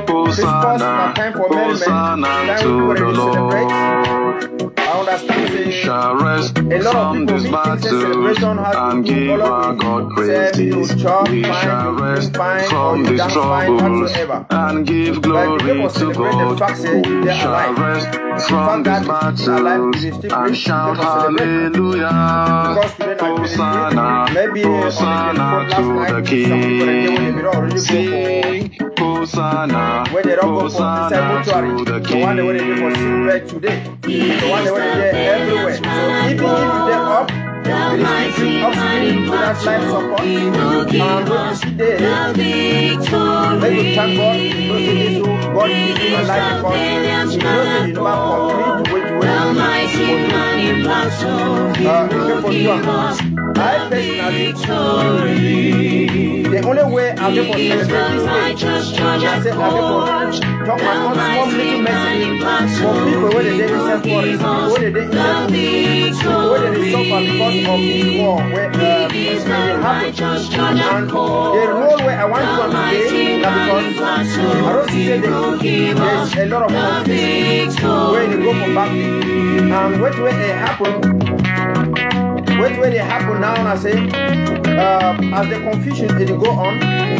Christmas na time for merriment, time we celebrate. I understand say a lot of people think celebration has to do all of it. Say you chop fine, you fine, or you dance fine, whatsoever. And give glory to God who shall rest from this battle and shout hallelujah. Hosanna, Hosanna to the King. Sing Hosanna, Hosanna to the King. The one they do for cigarette today, the one they there everywhere. So even if you get up, there is still oxygen without life support. And when you see there, when you thank God, you know say this God give you a life because you know say you never complete what you I personally, the only way I'm going to celebrate this day, I said I'm going to talk my own small little message for people where they didn't for it, where they didn't where they suffer because of this war where it happened. And the role where I want to come today, because I don't see that there's a lot of conflict where they go for back and what way it happened. When they happen now, I say, as the confusion will go on,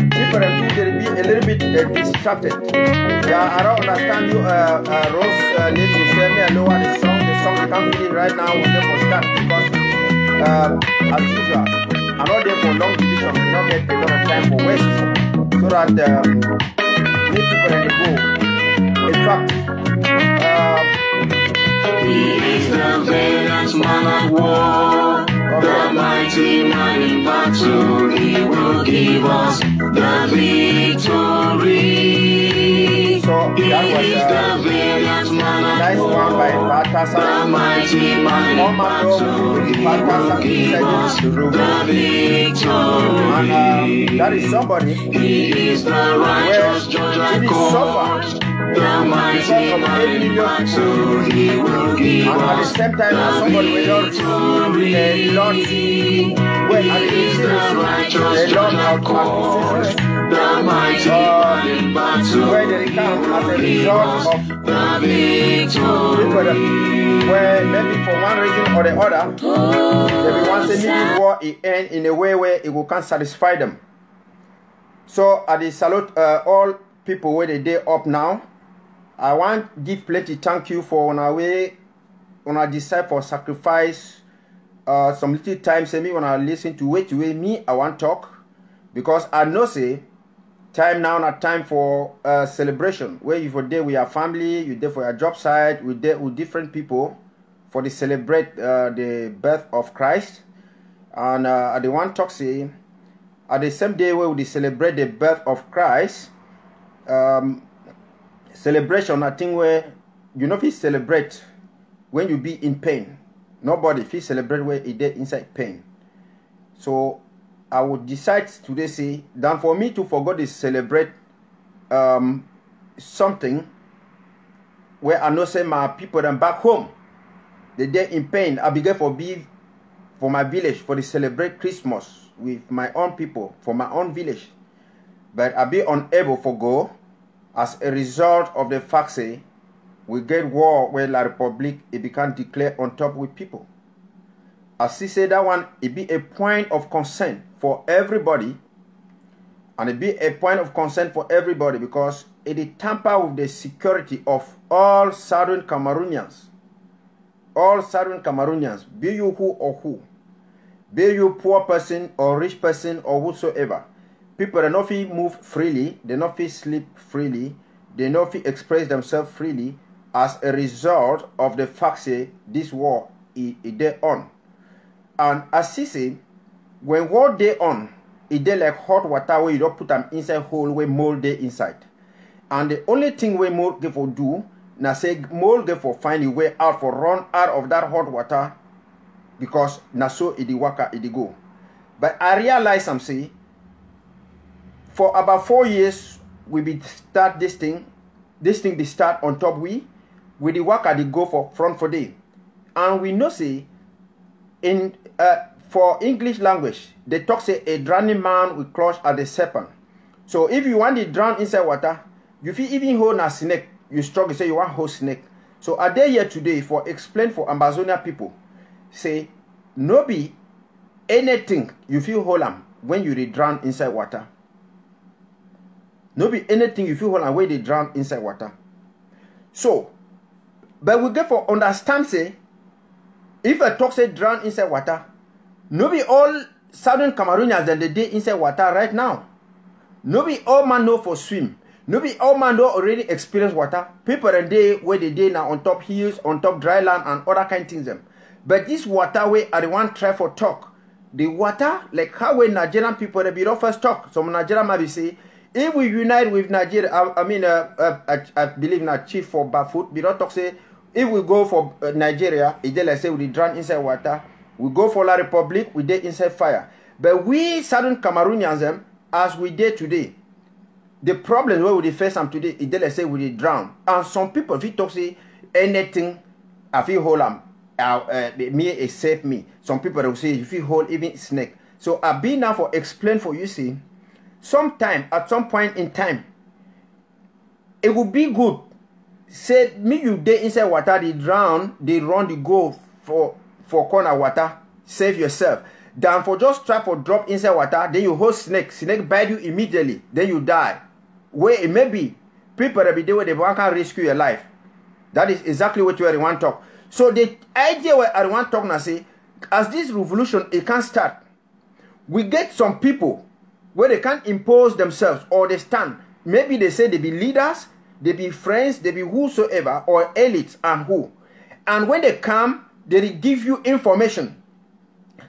people will be a little bit distracted. Yeah, I don't understand you, Rose, need to tell me I know what the song I can't feel it right now with them for start because, as usual, I'm not there for long division, we don't get a lot of time for waste, so that need people to go. In fact, he is the valiant man of war, the mighty man in battle. He will give us the victory. So he is the valiant man nice of war, one by the mighty man in battle. He will give us the victory. And that is somebody. He is the righteous judge of God. The mighty man in battle, he will give and at the us same time as somebody will not receive the Lord is the righteous judge of God. The mighty man in battle, where they come as a result of the victory. Where maybe for one reason or the other, they want to make war end in a way where it will can't satisfy them. So I salute all people where they up now. I want to give plenty thank you for on our way, when I decide for sacrifice some little time, say me when I listen to way me, I want to talk. Because I know say, time now not time for celebration. Where you for there with your family, you there for your job site, we there with different people for to celebrate the birth of Christ. And I the one talk say, at the same day where we celebrate the birth of Christ, celebration, I think where you know if you celebrate when you be in pain. Nobody if you celebrate where it dead inside pain. So I would decide today say than for me to forget to celebrate something where I know say my people them back home. They dead in pain. I began for my village for the celebrate Christmas with my own people for my own village. But I be unable to go. As a result of the fact say, we get war where La Republique it become declared on top with people. As he said that one, it be a point of concern for everybody. And it be a point of concern for everybody because it tamper with the security of all Southern Cameroonians. All Southern Cameroonians, be you who or who. Be you poor person or rich person or whatsoever. People they not feel move freely, they not feel sleep freely, they not feel express themselves freely as a result of the fact say this war is there on. And as he say, when war day on, it dey like hot water where you don't put them inside hole where mold dey inside. And the only thing where mold get for do, now say mold get for find a way out for run out of that hot water because na so it the waka it go. But I realize I'm say for about 4 years, we be start this thing be start on top with the work they go for front for day. And we know say, in for English language, they talk say a drowning man will clutch at the serpent. So if you want to drown inside water, you feel even hold a snake, you struggle, say you want hold snake. So are they here today for explain for Ambazonia people? Say, no be anything you feel hold them when you dey drown inside water. No be anything you feel hold them when they drown inside water. So, but we get for understand say, if I talk say drown inside water, no be all Southern Cameroonians that they dey inside water right now. No be all man know for swim. No be all man know already experience water. People and they where they dey now on top hills, on top dry land and other kind of things them. But this water way I the one try for talk. The water, like how when Nigerian people they be first talk. Some Nigerian might be say, if we unite with Nigeria, I believe not chief for barefoot, we don't talk say, if we go for Nigeria, it like say we drown inside water. We go for La Republic, we dey inside fire. But we Southern Cameroonians, as we did today, the problem where we face them today, it like say we drown. And some people, if you talk say anything, I feel hold them, me except me. Some people will say if you hold even snake. So I've been now for explain for you see, sometime at some point in time, it would be good. Say me you dey inside water, they drown, they run the go for corner water, save yourself. Than for just try for drop inside water, then you hold snake bite you immediately, then you die. Where it may be, people every day where they want to rescue your life. That is exactly what you want to talk. So the idea where I want to talk now say, as this revolution it can start, we get some people where they can't impose themselves or they stand. Maybe they say they be leaders, they be friends, they be whosoever or elites and who. And when they come, they give you information.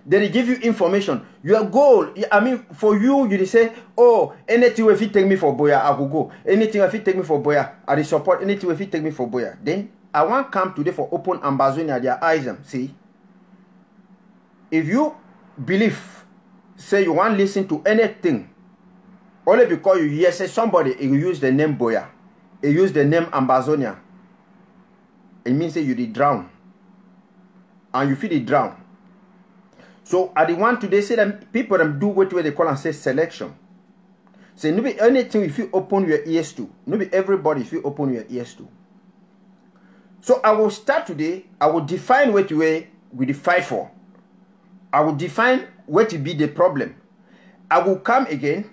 They give you information. Your goal, I mean, for you, you say, oh, anything if you take me for Boya, I will go. Anything if you take me for Boya, I will support. Anything if you take me for Boya. Then, I want to come today for open Ambazonia, their eyes. See, if you believe, say you want to listen to anything, only because you hear, say somebody, you use the name Boya, you use the name Ambazonia, it means say you did drown. And you feel it drown. So I the one today say that people do what they call and say selection. Say no be anything if you open your ears to. No be everybody if you open your ears to. So I will start today. I will define what we fight for. I will define what will be the problem. I will come again.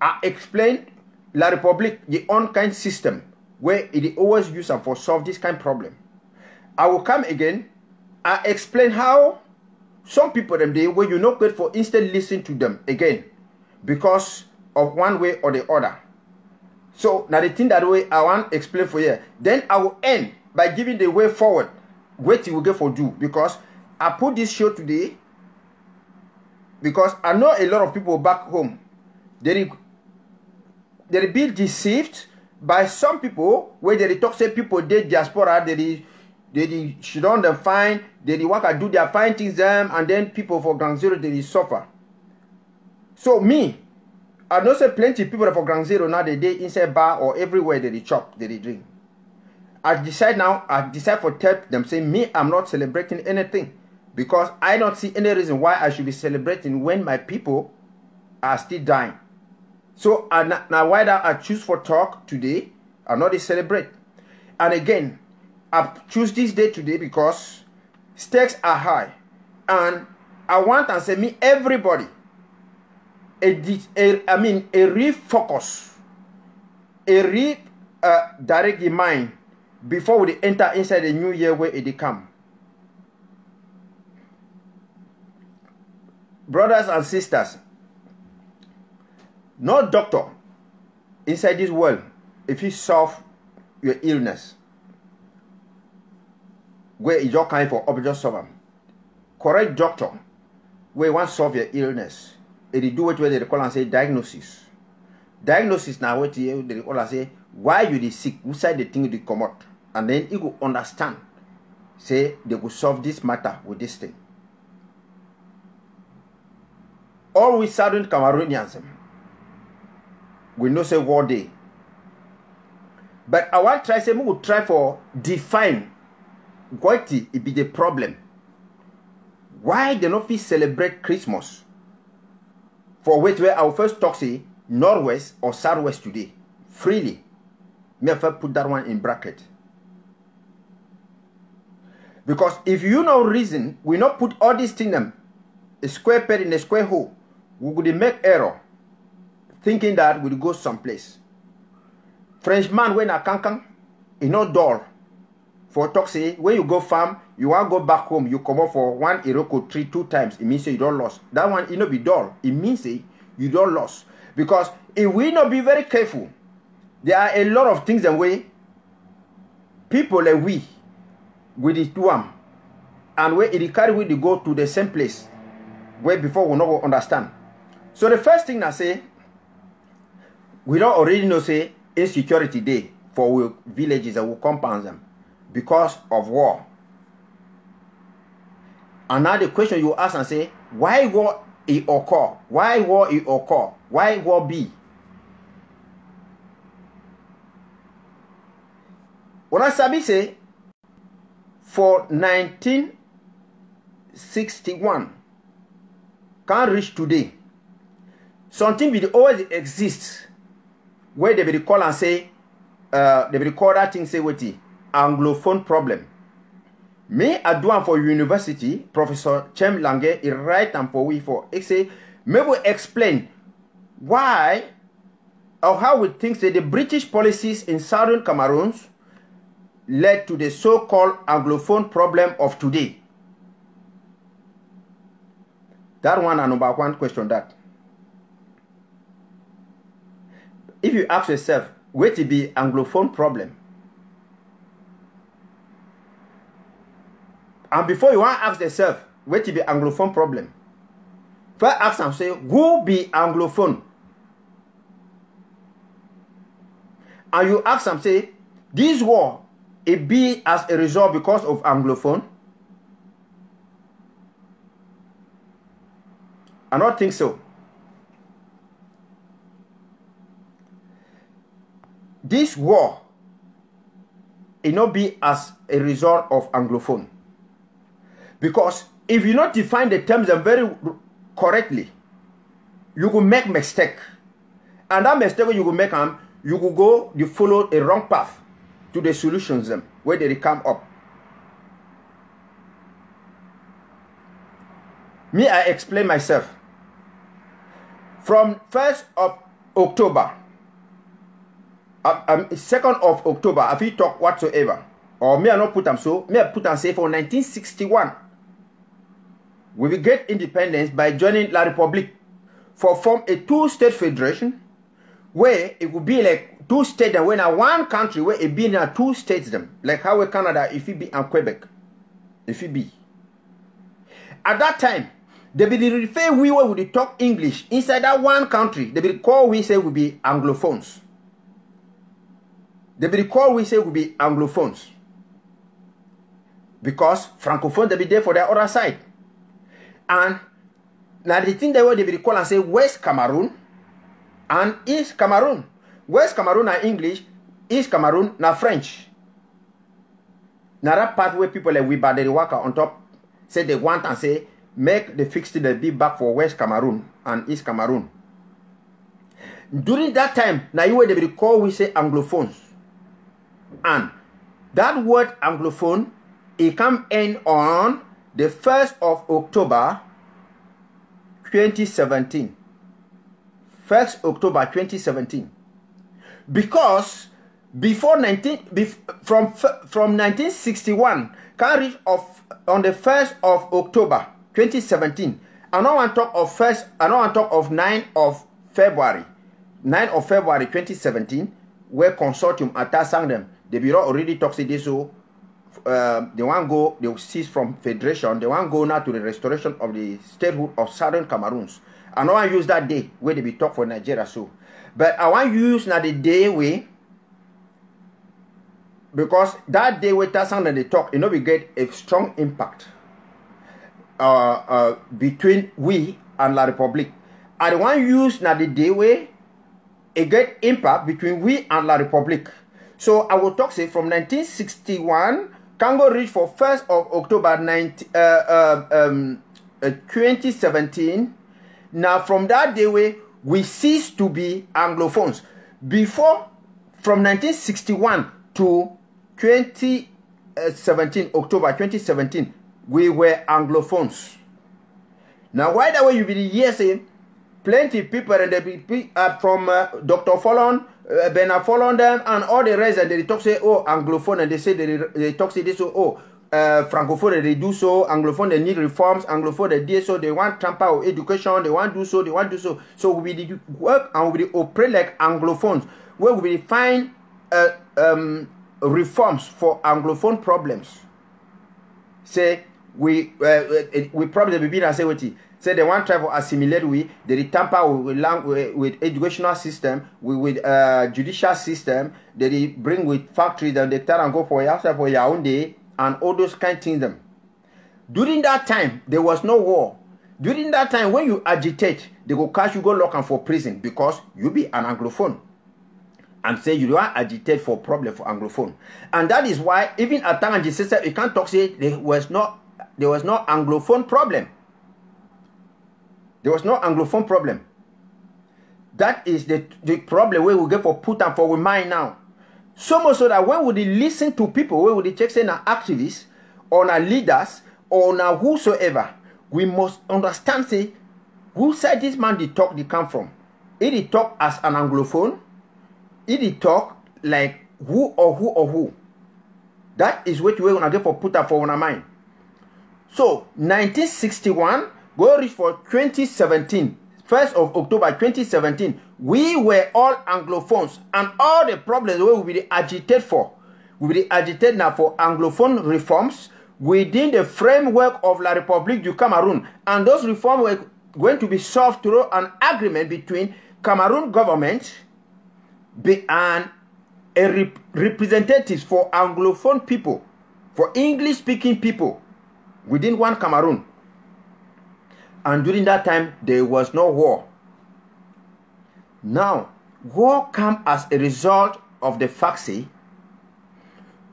I explain La Republic, the own kind system where it always use them for solve this kind of problem. I will come again. I explain how some people them day where you not good for instead listen to them again because of one way or the other. So now the thing that way I want to explain for you. Then I will end by giving the way forward. What you will get for do because I put this show today because I know a lot of people back home they be deceived by some people where they talk say people they diaspora they should on them fine, they work and do their fine things them, and then people for Ground Zero they suffer. So me, I know say plenty of people for Ground Zero now they inside bar or everywhere they chop, they drink. I decide for tell them say me I'm not celebrating anything because I don't see any reason why I should be celebrating when my people are still dying. So now why that I choose for talk today, I not celebrate. And again, I choose this day today because stakes are high. And I want to say me everybody a refocus, direct the mind before we enter inside the new year where it come. Brothers and sisters, no doctor inside this world if you solve your illness where is your kind for object solve. Correct doctor where you want to solve your illness. It do what they call and say diagnosis. Diagnosis now what they call and say why you the sick, who side the thing they come out. And then you will understand. Say they will solve this matter with this thing. All we Southern Cameroonians we know say war day. But I want to try say we will try for define what it be the problem. Why they not fit celebrate Christmas? For which way I will first talk say Northwest or Southwest today. Freely. Me have to put that one in bracket. Because if you know reason, we not put all these things them a square peg in a square hole, we would make error, thinking that we'll go someplace. Frenchman when a cancan, he not dull. For talk say, when you go farm, you want to go back home, you come up for one Iroko tree 2 times, it means you don't lost. That one, it not be dull. It means you don't lost. Because if we not be very careful, there are a lot of things and way people like we with the tuam and where it carry we to go to the same place where before we not understand. So the first thing I say, we don't already know say insecurity day for our villages and we compound them because of war. And now the question you ask and say, why war it occur? Why war it occur? Why war be? When I sabi say, for 1961, can't reach today, something will always exist where they will call and say, they will call that thing say what it Anglophone problem. Me I do am for university, Professor Chem Lange, he write and for we for he say, may we explain why or how we think that the British policies in southern Cameroon led to the so-called Anglophone problem of today. That one and number one question that. If you ask yourself, where to be Anglophone problem? And before you want to ask yourself, where to be Anglophone problem? First ask them, say, who be Anglophone? And you ask them, say, this war, it be as a result because of Anglophone? I don't think so. This war, it not be as a result of Anglophone. Because if you not define the terms very correctly, you will make mistake. And that mistake when you will make them, you will go, you follow a wrong path to the solutions where they come up. Me, I explain myself. From 1st of October, 2nd of October, if you talk whatsoever, or me I not put them so, me I put them say for 1961, we will get independence by joining La République for form a 2-state federation where it would be like 2 states and when a 1 country where it be in a 2 states them, like how in Canada if it be and Quebec, if it be. At that time, they will refer we where we talk English inside that 1 country. They will call we say we be Anglophones. They will call we say we be Anglophones. Because Francophones they be there for the other side. And now the thing they will call and say West Cameroon and East Cameroon. West Cameroon are English, East Cameroon na French. Now that part where people like we bad they work on top say they want and say make the fixed the be back for West Cameroon and East Cameroon. During that time, now you they will call we say Anglophones. And that word Anglophone, it come in on the 1st of October 2017. 1st October 2017. Because before from 1961 can reach on the 1st of October 2017. I don't want to talk of 9 of February. 9 of February 2017, where consortium attacked them. The bureau already talks to this, so they want go, they will cease from federation. They want go now to the restoration of the statehood of Southern Cameroons. I don't want to use that day where they be talk for Nigeria so. But I want to use now the day way, because that day where that sound and they talk, you know, we get a strong impact between we and La République. I want to use now the day where a great impact between we and La République. So I will talk say from 1961, Congo reached for 1st of October 2017. Now from that day way, we cease to be Anglophones. Before from 1961 to 2017, October 2017, we were Anglophones. Now, why that way you be here saying plenty people and they be from Dr. Fallon, Bernard Fallon them and all the rest, and they talk say, oh, Anglophone, and they say they talk say this, oh, Francophone, they do so, Anglophone, they need reforms, Anglophone, they do so, they want tamper of education, they want to do so, they want to do so. So we will work and we will operate like Anglophones, where we will find reforms for Anglophone problems. Say, we probably begin and say what he say they want to try to assimilate they tamper with educational system, with judicial system, they bring with factories and they try and go for your own day and all those kind of things them. During that time, there was no war. During that time, when you agitate, they go catch you, go lock and for prison because you be an Anglophone. And say you don't agitate for problem for Anglophone. And that is why even at time and sister, you can't talk say there was no Anglophone problem. There was no Anglophone problem. That is the problem where we get for put and for we mind now. So much so that when we listen to people, when we check say na activists or na leaders or na whosoever, we must understand say who said this man did talk they come from. He did talk as an Anglophone. He did talk like who or who or who. That is what we're gonna get for put up for our mind. So 1961, go reach for 2017, 1st of October 2017, we were all Anglophones, and all the problems we will be agitated for. We will be agitated now for Anglophone reforms within the framework of La République du Cameroon, and those reforms were going to be solved through an agreement between Cameroon government and representatives for Anglophone people, for English-speaking people within one Cameroon. And during that time, there was no war. Now, war came as a result of the fact, say,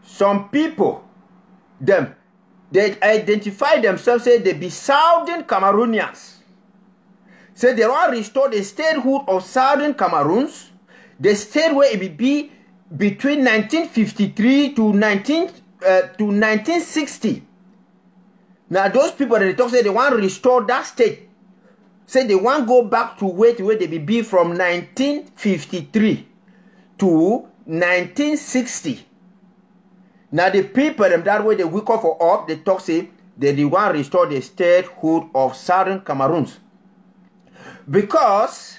some people, they identify themselves, say they be Southern Cameroonians. Say they want to restore the statehood of Southern Cameroons, the state where it will be between 1953 to 1960. Now those people that they talk say they want to restore that state. Say they want to go back to where they will be from 1953 to 1960. Now the people them that way they wake up for up, they talk say they want to restore the statehood of Southern Cameroons. Because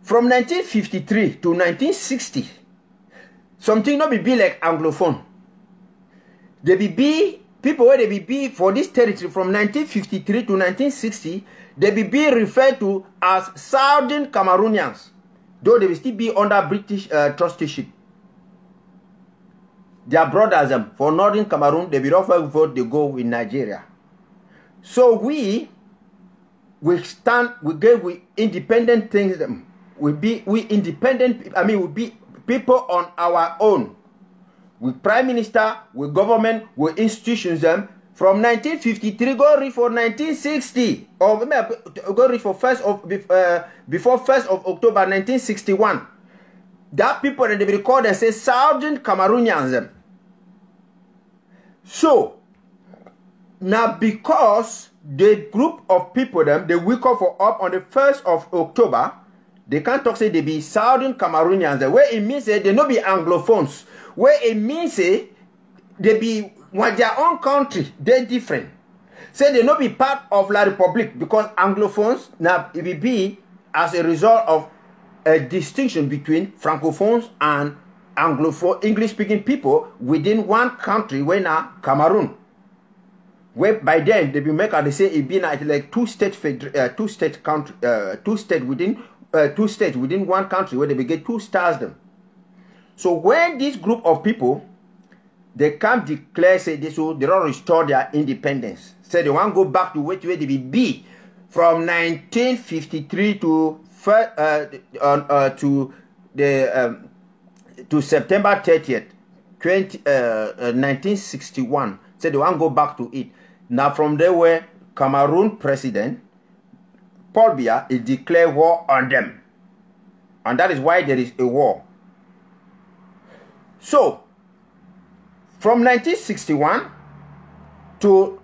from 1953 to 1960, something not be like Anglophone. They be people where they be for this territory from 1953 to 1960, they be referred to as Southern Cameroonians, though they will still be under British trusteeship. Their brothers for Northern Cameroon, they be offered vote, they go with Nigeria. So we stand, we get with independent things. We independent. I mean, we be people on our own. With prime minister, with government, with institutions. From 1953, go read for 1960, or go read for before 1st of October 1961. That people that they record and say Southern Cameroonians. So now because the group of people they wake up for up on the 1st of October. They can't talk say they be Southern Cameroonians. Where it means they no be Anglophones. Where it means they be their own country. They're different. Say they no be part of La République because Anglophones now it will be as a result of a distinction between Francophones and Anglophone English-speaking people within one country. Where now Cameroon. Where by then they be make they say it be like two states within one country where they get 2 stars them. So when this group of people they can't declare say this, so they don't restore their independence. Say they want to go back to where they be from 1953 to September 30th, 1961. Say they want to go back to it. Now from there where Cameroon president Paul Biya is declared war on them. And that is why there is a war. So, from 1961 to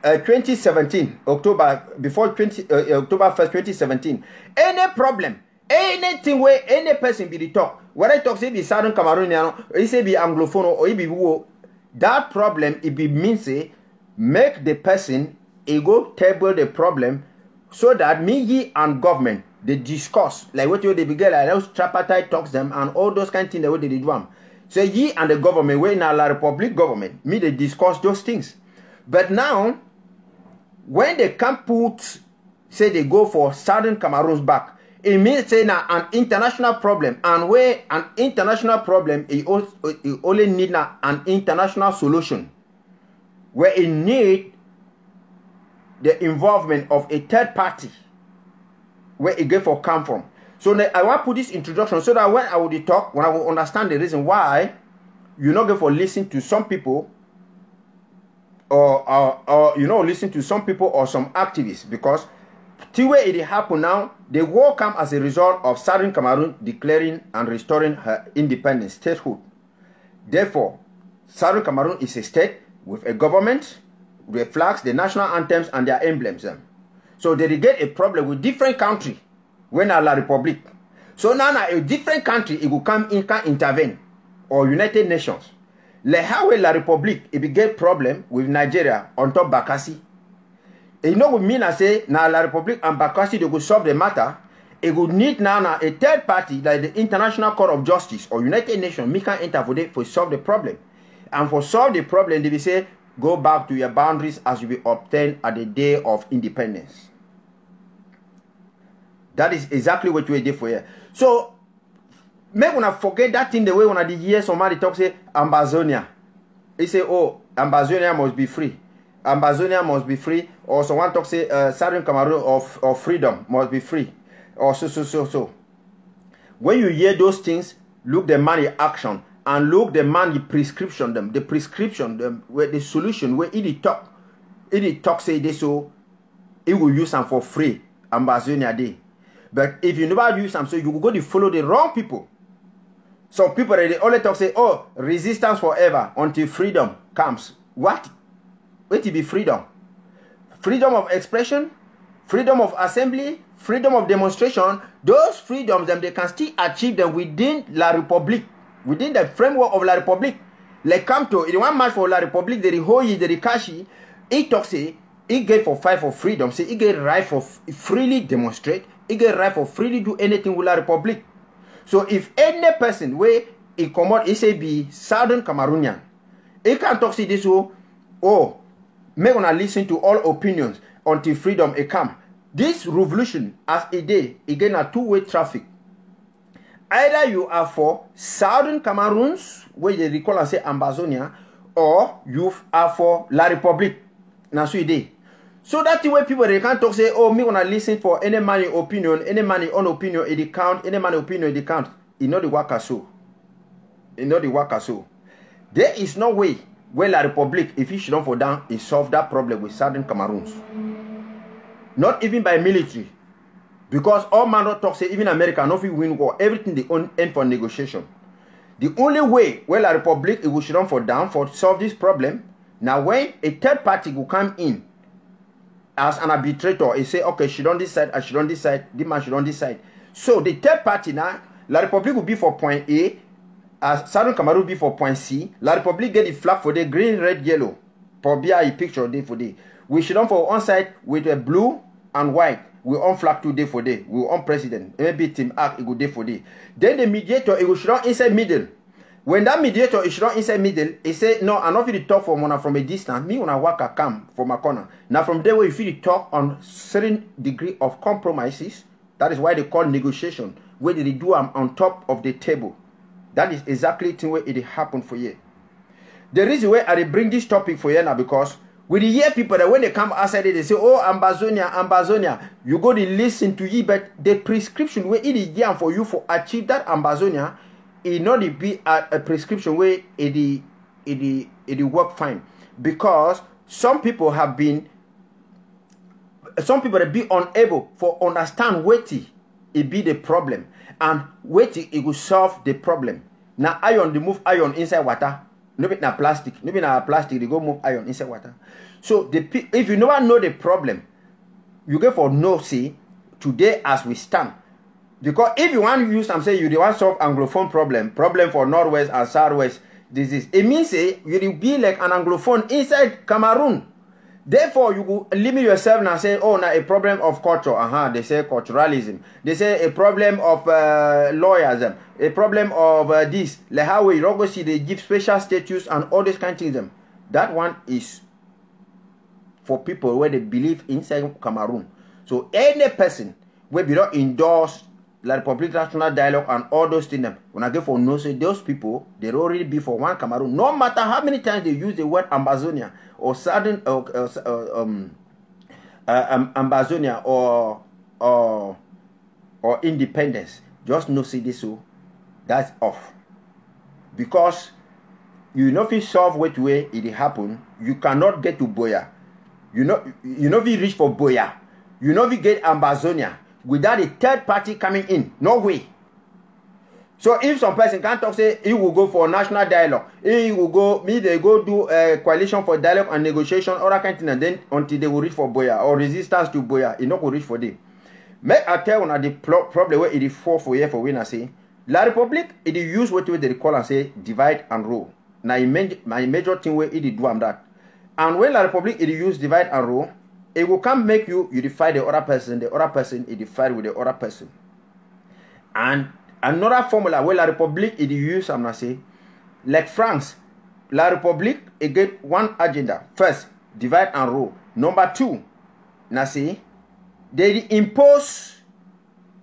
2017, October 1st, 2017, any problem, anything where any person be the talk, whether I talk say be Southern Cameroonian, or he say be Anglophone, or he be who, that problem it be means say make the person go table the problem so that me ye and government they discuss like what you they begin like those tripartite talks them and all those kind of things that what they do them. So ye and the government we in La Republic government me they discuss those things. But now when they can't put say they go for Southern Cameroon's back, it means say now an international problem, and where an international problem it only need now an international solution where it need the involvement of a third party where it get for come from. So I want to put this introduction so that when I will talk, when I will understand the reason why you not go for listen to some people or you know listen to some people or some activists, because the way it happen now, the war come as a result of Southern Cameroon declaring and restoring her independence, statehood. Therefore, Southern Cameroon is a state with a government, with flags, the national anthems, and their emblems. So they get a problem with different country when are La Republic. So now a different country it will come in, can intervene, or United Nations. Like how La Republic it will get problem with Nigeria on top Bakassi. You know what I mean? I say now La Republic and Bakassi they will solve the matter. It would need now a third party like the International Court of Justice or United Nations. Me can enter for solve the problem, and for solve the problem they will say go back to your boundaries as you will obtain at the day of independence. That is exactly what we did for here. So make when I forget that thing the way when I did hear somebody talk say Ambazonia. He say oh Ambazonia must be free. Ambazonia must be free. Or someone talk say Southern Cameroon of freedom must be free. Or so. When you hear those things, look the money action and look the money prescription them. The prescription them where the solution where it talk say this so it will use them for free. Ambazonia day. But if you never use them, so you will go to follow the wrong people. Some people they only talk say, oh, resistance forever until freedom comes. What? Wait to be freedom. Freedom of expression, freedom of assembly, freedom of demonstration. Those freedoms them they can still achieve them within La Republic, within the framework of La Republic. Like come to in one match for La Republic, the Rihoyi, the Rikashi, it talk say it get for fight for freedom, say it get right for freely demonstrate. He get right for freely do anything with La Republic. So if any person where he come out, he say be Southern Cameroonian, he can talk see this way, oh, make gonna listen to all opinions until freedom it come. This revolution as a day, again a two-way traffic. Either you are for Southern Cameroons, where they recall and say Ambazonia, or you are for La Republic. Now so day. So that's the way people they can't talk say, oh, me wanna listen for any money opinion, any money on opinion, it count, any money opinion, it count. You know the worker so. You know the worker so. There is no way where La Republic, if you should not fall down, it solve that problem with Southern Cameroons. Not even by military. Because all man not talk say even America not win war, everything they own end for negotiation. The only way where La Republic it will should not fall down for solve this problem. Now when a third party will come in as an arbitrator, he say, okay, she don't decide, I should don't decide, this man should don't decide. So the third party now, La Republic will be for point A, as Southern Cameroon will be for point C. La Republic get the flag for the green, red, yellow. For BI picture day for day. We should on for one side with a blue and white. We on flag 2 day for day. We on president. Maybe team act it go day for day. Then the mediator it will should on inside middle. When that mediator is not inside middle, he say, no, I'm not going to talk from a distance. Me when I walk, I come from my corner. Now from there, we feel talk on certain degree of compromises. That is why they call negotiation, where they do them on top of the table. That is exactly the way it happened for you. The reason why I bring this topic for you now, because we hear people that when they come outside, they say, oh, Ambazonia. You go to listen to you, but the prescription where it is here for you for achieve that Ambazonia, it not be a prescription where it work fine, because some people have been unable for understand what it be the problem and what it will solve the problem. Now iron, they move iron inside water. No be na plastic. No be na plastic, they go move iron inside water. So if you never know the problem, you go for no see today as we stand. Because if you want to use some say you want to solve Anglophone problem for Northwest and Southwest disease, it means say you will be like an Anglophone inside Cameroon. Therefore, you will limit yourself and say, oh, now a problem of culture. They say culturalism. They say a problem of lawyers. A problem of this. Like how we go see they give special status and all these kind of things. That one is for people where they believe inside Cameroon. So any person where be not endorse La République National Dialogue and all those things, when I go for no say those people, they already be for one Cameroon. No matter how many times they use the word Ambazonia or Southern Ambazonia or independence, just no see this so that's off. Because you know if you solve which way it happen, you cannot get to Boya. You know if you reach for Boya, you know if you get Ambazonia without a third party coming in. No way. So if some person can't talk, say he will go for national dialogue, he will go, they go do a coalition for dialogue and negotiation, or that kind of thing, and then until they will reach for Boya or resistance to Boya, it not will reach for them. Make I tell you the problem where it is for year for when I say La République, it is use what they call and say divide and rule. Now my major thing where it do am that. And when La République it use divide and rule, it will come make you divide the other person it divide with the other person. And another formula where La République it use, I'm not say, like France, La République it get one agenda. First, divide and rule. Number two, now say, they impose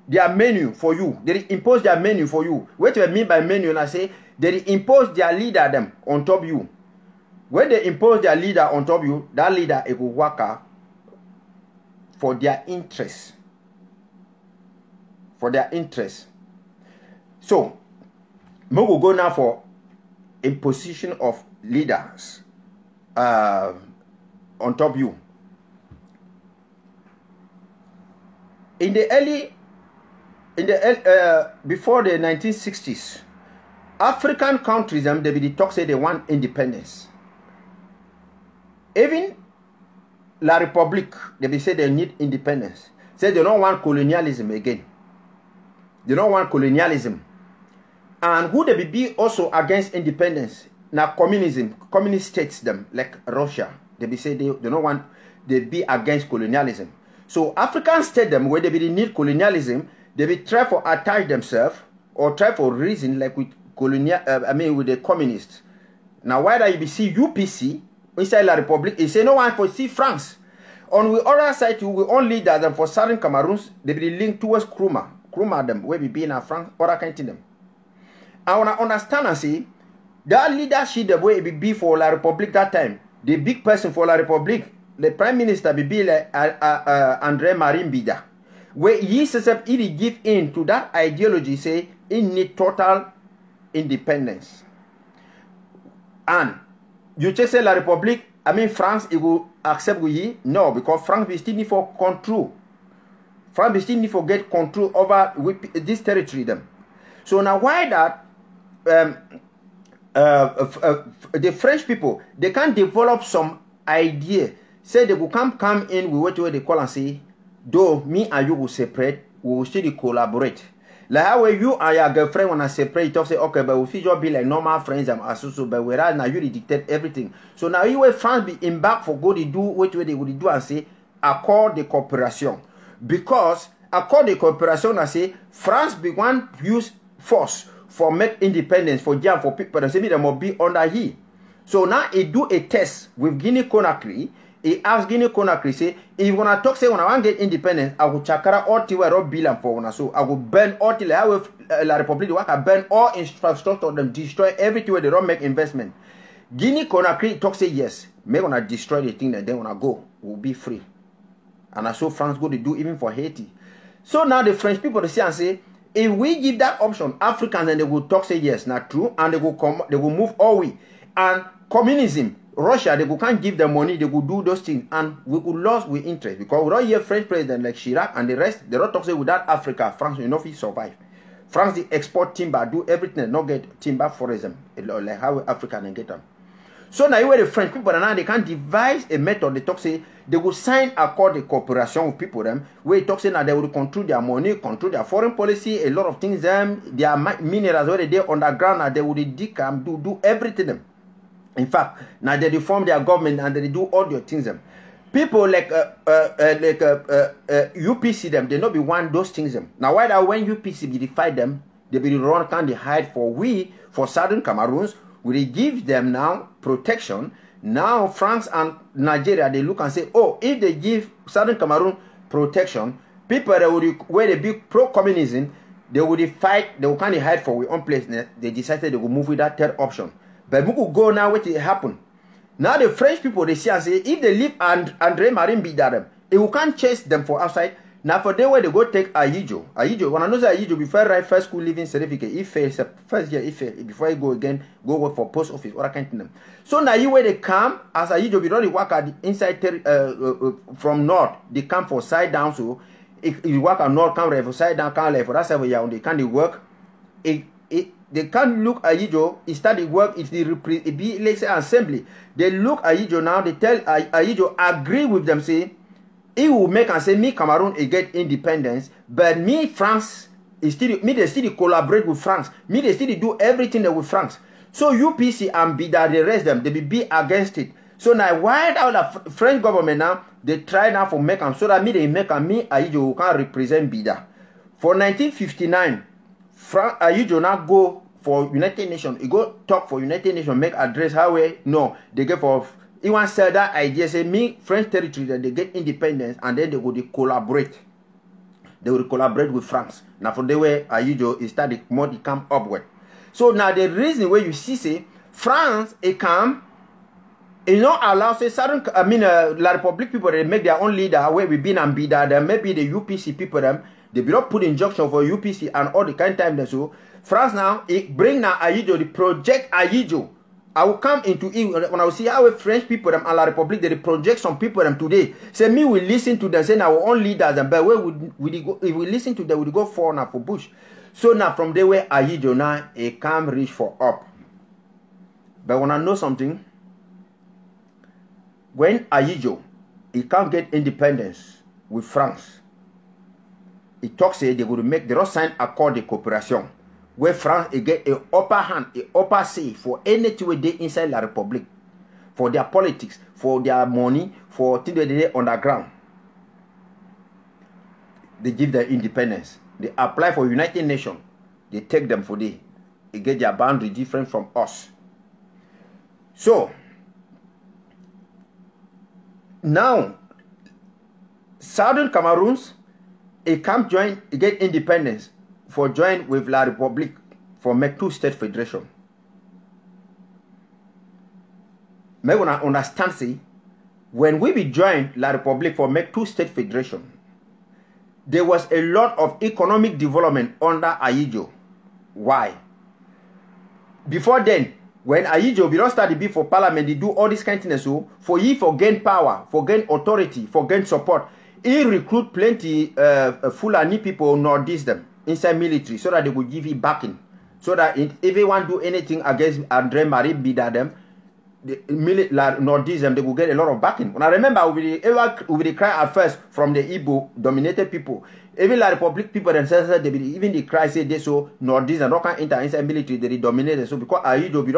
their menu for you. They impose their menu for you. What do I mean by menu? I say, they impose their leader them on top you. When they impose their leader on top you, that leader it will work out for their interest. For their interest. So, we will go now for imposition of leaders on top you. Before the 1960s, African countries they be talk say they want independence. Even La République, they say they need independence. Say they don't want colonialism again. They don't want colonialism. And who they be also against independence? Now communism, communist states them like Russia. They be say they don't want, they be against colonialism. So African states them where they be need colonialism, they be try for attach themselves or try for reason like with colonial, with the communists. Now why that you be see UPC inside La République, it say no one for see France. On the other side, we only that them for southern Cameroons, they be linked towards Kruma them where we be in France or kind of them. I wanna understand and see that leadership the way it be for La République that time. The big person for La République, the prime minister be like André Marimbida, where he says he give in to that ideology, say he need total independence. And you just say La République, France, it will accept with you? No, because France will still need for control. France will still need for get control over this territory them. So now why that the French people, they can develop some idea. Say they will come in with what they call and say, though me and you will separate, we will still collaborate. Like how you and your girlfriend when I separate, you talk say, okay, but we feel just be like normal friends and associates, but whereas now you dictate everything. So now you will France be embarked for go to do what they would do and say, accord de coopération. Because accord de coopération, I say, France be one use force for make independence for jam for people that say they must be under he. So now he do a test with Guinea-Conakry. He asked Guinea-Conakry, say, if you wanna talk, say, when I want to get independence, I will chakara all the way around Bilam for one. So I will burn all the I will La République, I burn all infrastructure, them destroy everything where they don't make investment. Guinea-Conakry talk, say, yes, may wanna destroy the thing, and then when I go, we'll be free. And I saw France go to do even for Haiti. So now the French people they say and say, if we give that option, Africans and they will talk, say yes, not true, and they will come, they will move all way. And communism, Russia, they can't give them money, they will do those things, and we could lose with interest because we don't hear French president like Chirac and the rest, they don't talk say without Africa, France will not survive. France they export timber, do everything, not get timber for them, like how Africa can get them. So now where the French people now they can devise a method. They talk say they will sign accord the cooperation with people them where they talk say now they will control their money, control their foreign policy, a lot of things them, their minerals where they underground and they will dig and do everything them. In fact, now they reform their government and they do all their things them. People like UPC them, they not be one those things them. Now why that when UPC be defy them, they be run can they hide for southern Cameroons. We give them now protection. Now France and Nigeria they look and say, oh, if they give Southern Cameroon protection, people that would where they be pro-communism, they would fight, they will kind of hide for our own place. They decided they will move with that third option. But we could go now what it happen. Now the French people they see and say, if they leave and André Marine beat them, it will can't chase them for outside. Now for them where they go take Ayijo, when I know that Ayijo before write first school living certificate, if first year, if before you go again, go work for post office or I can't them. So now you where they come as Ayijo, we don't work at the inside from north, they come for side down. So if you work at north, come for side down, come left for that's why they can't work. They can't look Ayijo, he started work, it be let's say assembly. They look Ayijo now, they tell Ayijo agree with them, say. He will make and say me Cameroon get independence, but me France is still they still collaborate with France. Me they still do everything with France. So UPC and Bida the rest them they be against it. So now why out the French government now they try now for make them so that me they make and me Ayijo can represent Bida. For 1959, Ayijo now go for United Nations. He go talk for United Nations, make address how way no they get for. He wants to sell that idea, say me French territory that they get independence and then they would collaborate. They will collaborate with France. Now for the way Ayijo is started more to come upward. So now the reason where you see say France it come, it not allow say certain La Republic people they make their own leader where we been and be that them maybe the UPC people them they be not put injunction for UPC and all the kind of time they so France now it bring now Ayijo the project Ayijo. I will come into it when I will see how French people them and La Republic they project some people them today. Say me will listen to them, say our own leaders and but where would we go if we listen to them we go for now for Bush. So now from there where Ayijo now it can reach for up. But when I know something, when Ayijo it can't get independence with France, it talks say they would make they don't sign accord de coopération. Where France get an upper hand, an upper say for anything where they inside La Republic, for their politics, for their money, for things that they underground. They give their independence. They apply for United Nations. They take them for day. They get their boundary different from us. So now Southern Cameroons, it can't join, it get independence. For join with La Republic for make two-state federation. May we understand say when we be joined La Republic for make two-state federation, there was a lot of economic development under Ayijo. Why? Before then, when Ayijo be not start to be for parliament, they do all this kind of things so for you for gain power, for gain authority, for gain support. He recruit plenty Fulani people northeast them. Inside military so that they would give you backing so that if anyone do anything against André Marie Bida them the northeast them they will get a lot of backing. When I remember we the cry at first from the Igbo dominated people even La Republic people themselves they be even the cry say they so northeast and not can enter inside military they dominated so because Ayijo be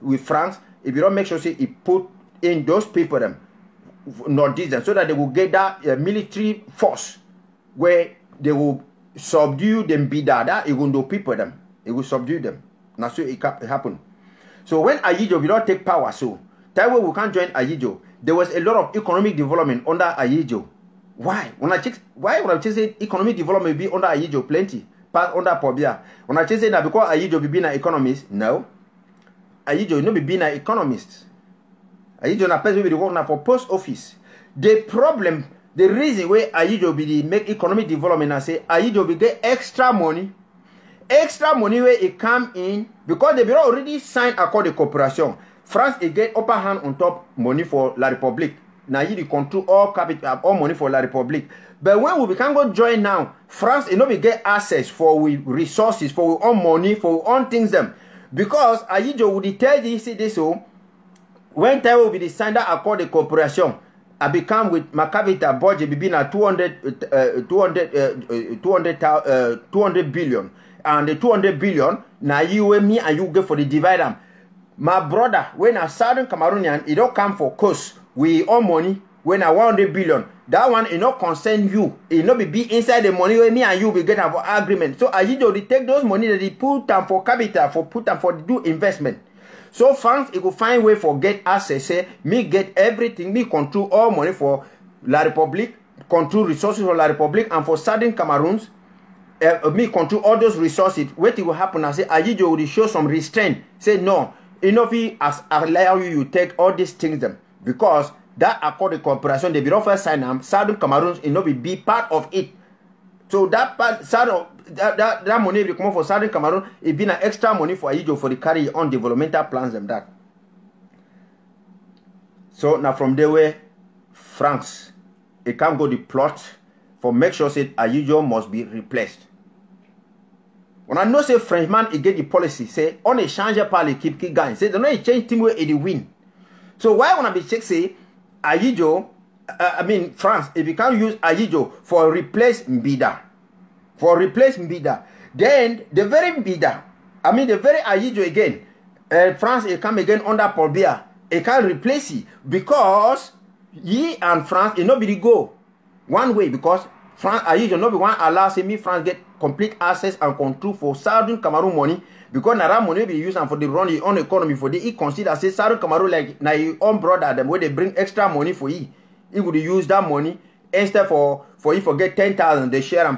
with France if you don't make sure say he put in those people them northeast them so that they will get that military force where they will subdue them be that even though people them it will subdue them. Now so it happen. So when Ayijo we don't take power so that way we can't join Ayijo. There was a lot of economic development under Ayijo. Why? When I say economic development be under Ayijo plenty, but under Pobia. When I say that because Ayijo be being an economist, no. Ayijo no be being an economist. Ayijo na person be the work for post office. The problem the reason why Ayijo be make economic development and say Ayijo be get extra money where it come in because they be already signed accord de coopération. France it get upper hand on top money for La Republic now you control all capital, all money for La Republique. But when we can go join now, France, you know, we get access for we resources, for we own money, for we own things them. Because Ayijo would tell you, see this, so when time will be the signer accord the cooperation, I become with my capital budget be na 200 billion. And the 200 billion, now you and me and you get for the divide them. My brother, when a Southern Cameroonian, it don't come for cost. We own money, when I 100 billion. That one, it not concern you. It not be inside the money where me and you will get for agreement. So Ayijo, they take those money that they put them for capital, for put them for do investment. So France, it will find way for get access, say, me get everything, me control all money for La Republique, control resources for La Republique, and for Southern Cameroons, me control all those resources. What it will happen, I say, Ayijo will show some restraint. Say, no, enough as allow you take all these things them. Because that accord the cooperation, the Bureau first sign them, Southern Cameroons, enough be part of it. So that part, that money will come for Southern Cameroon, it be an extra money for Ayijo for the carry on developmental plans and that. So now from there way, France, it can go the plot for make sure say Ayijo must be replaced. When I know say Frenchman, it get the policy, say, on a change par l'équipe qui gagne. Say, they don't change team where it win. So why wanna be check say, Ayijo, France, if you can use Ayijo for replace Mbida. For replace Mbida. Then, the very Mbida, the very Ayijo again, France, it come again under Paul Biya. It can replace it. Because, he and France, it not be go one way. Because, France, Ayijo not be one allow, say me, France get complete access and control for Southern Cameroon money. Because now that money be used for the run your own economy for the he consider say Southern Cameroon like now your own brother them where they bring extra money for he would use that money instead for you forget 10,000 they share them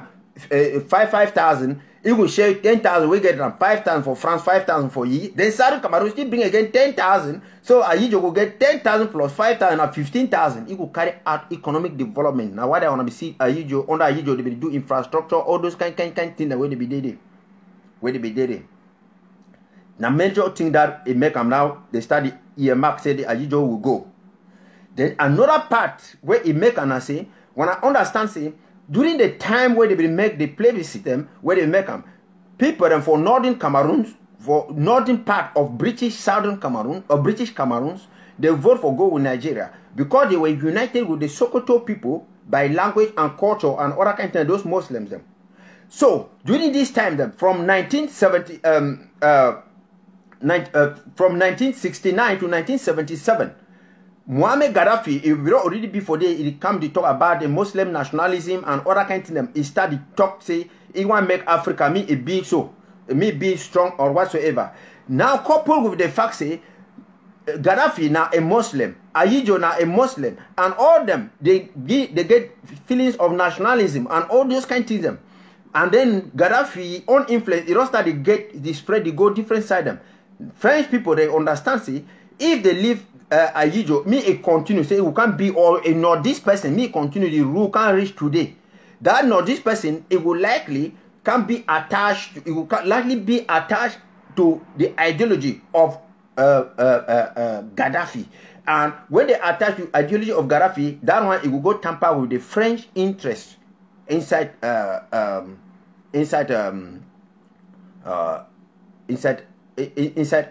5,000 he will share 10,000 we get them 5,000 for France 5,000 for ye then Southern Cameroon still bring again 10,000 so Ayijo will get 10,000 plus 5,000 and 15,000 he will carry out economic development. Now why they want to be see Ayijo under Ayijo they be do infrastructure all those kind things that where they be did Now major thing that it make them now, they study earmark say the Ayijo will go. Then another part where it make and I say, when I understand say, during the time where they will make the plebiscite them, where they make them, people them for northern Cameroons, for northern part of British Southern Cameroon, or British Cameroons, they vote for go with Nigeria. Because they were united with the Sokoto people by language and culture and other kind of those Muslims them. So during this time then, from 1969 to 1977, Muammar Gaddafi, it will already before they it come to talk about the Muslim nationalism and other kind of them. He started talk say he want to make Africa me a big so, me be strong or whatsoever. Now coupled with the fact say Gaddafi now a Muslim, Ayijo now a Muslim, and all them they get feelings of nationalism and all those kind of things them. And then Gaddafi on influence, it all started get the spread, they go different side them. French people they understand see if they leave Ayijo, me it continue say who can be or a Northeast person, me continue the rule can reach today. That Northeast person it will likely can be attached, it will likely be attached to the ideology of Gaddafi. And when they attach to ideology of Gaddafi, that one it will go tamper with the French interest inside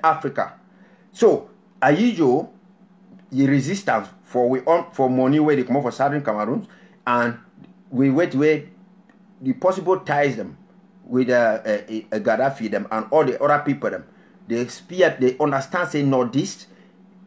Africa. So Ayijo the resistance for money where they come up for Southern Cameroon, and we wait where the possible ties them with Gaddafi them and all the other people them. They understand say Northeast,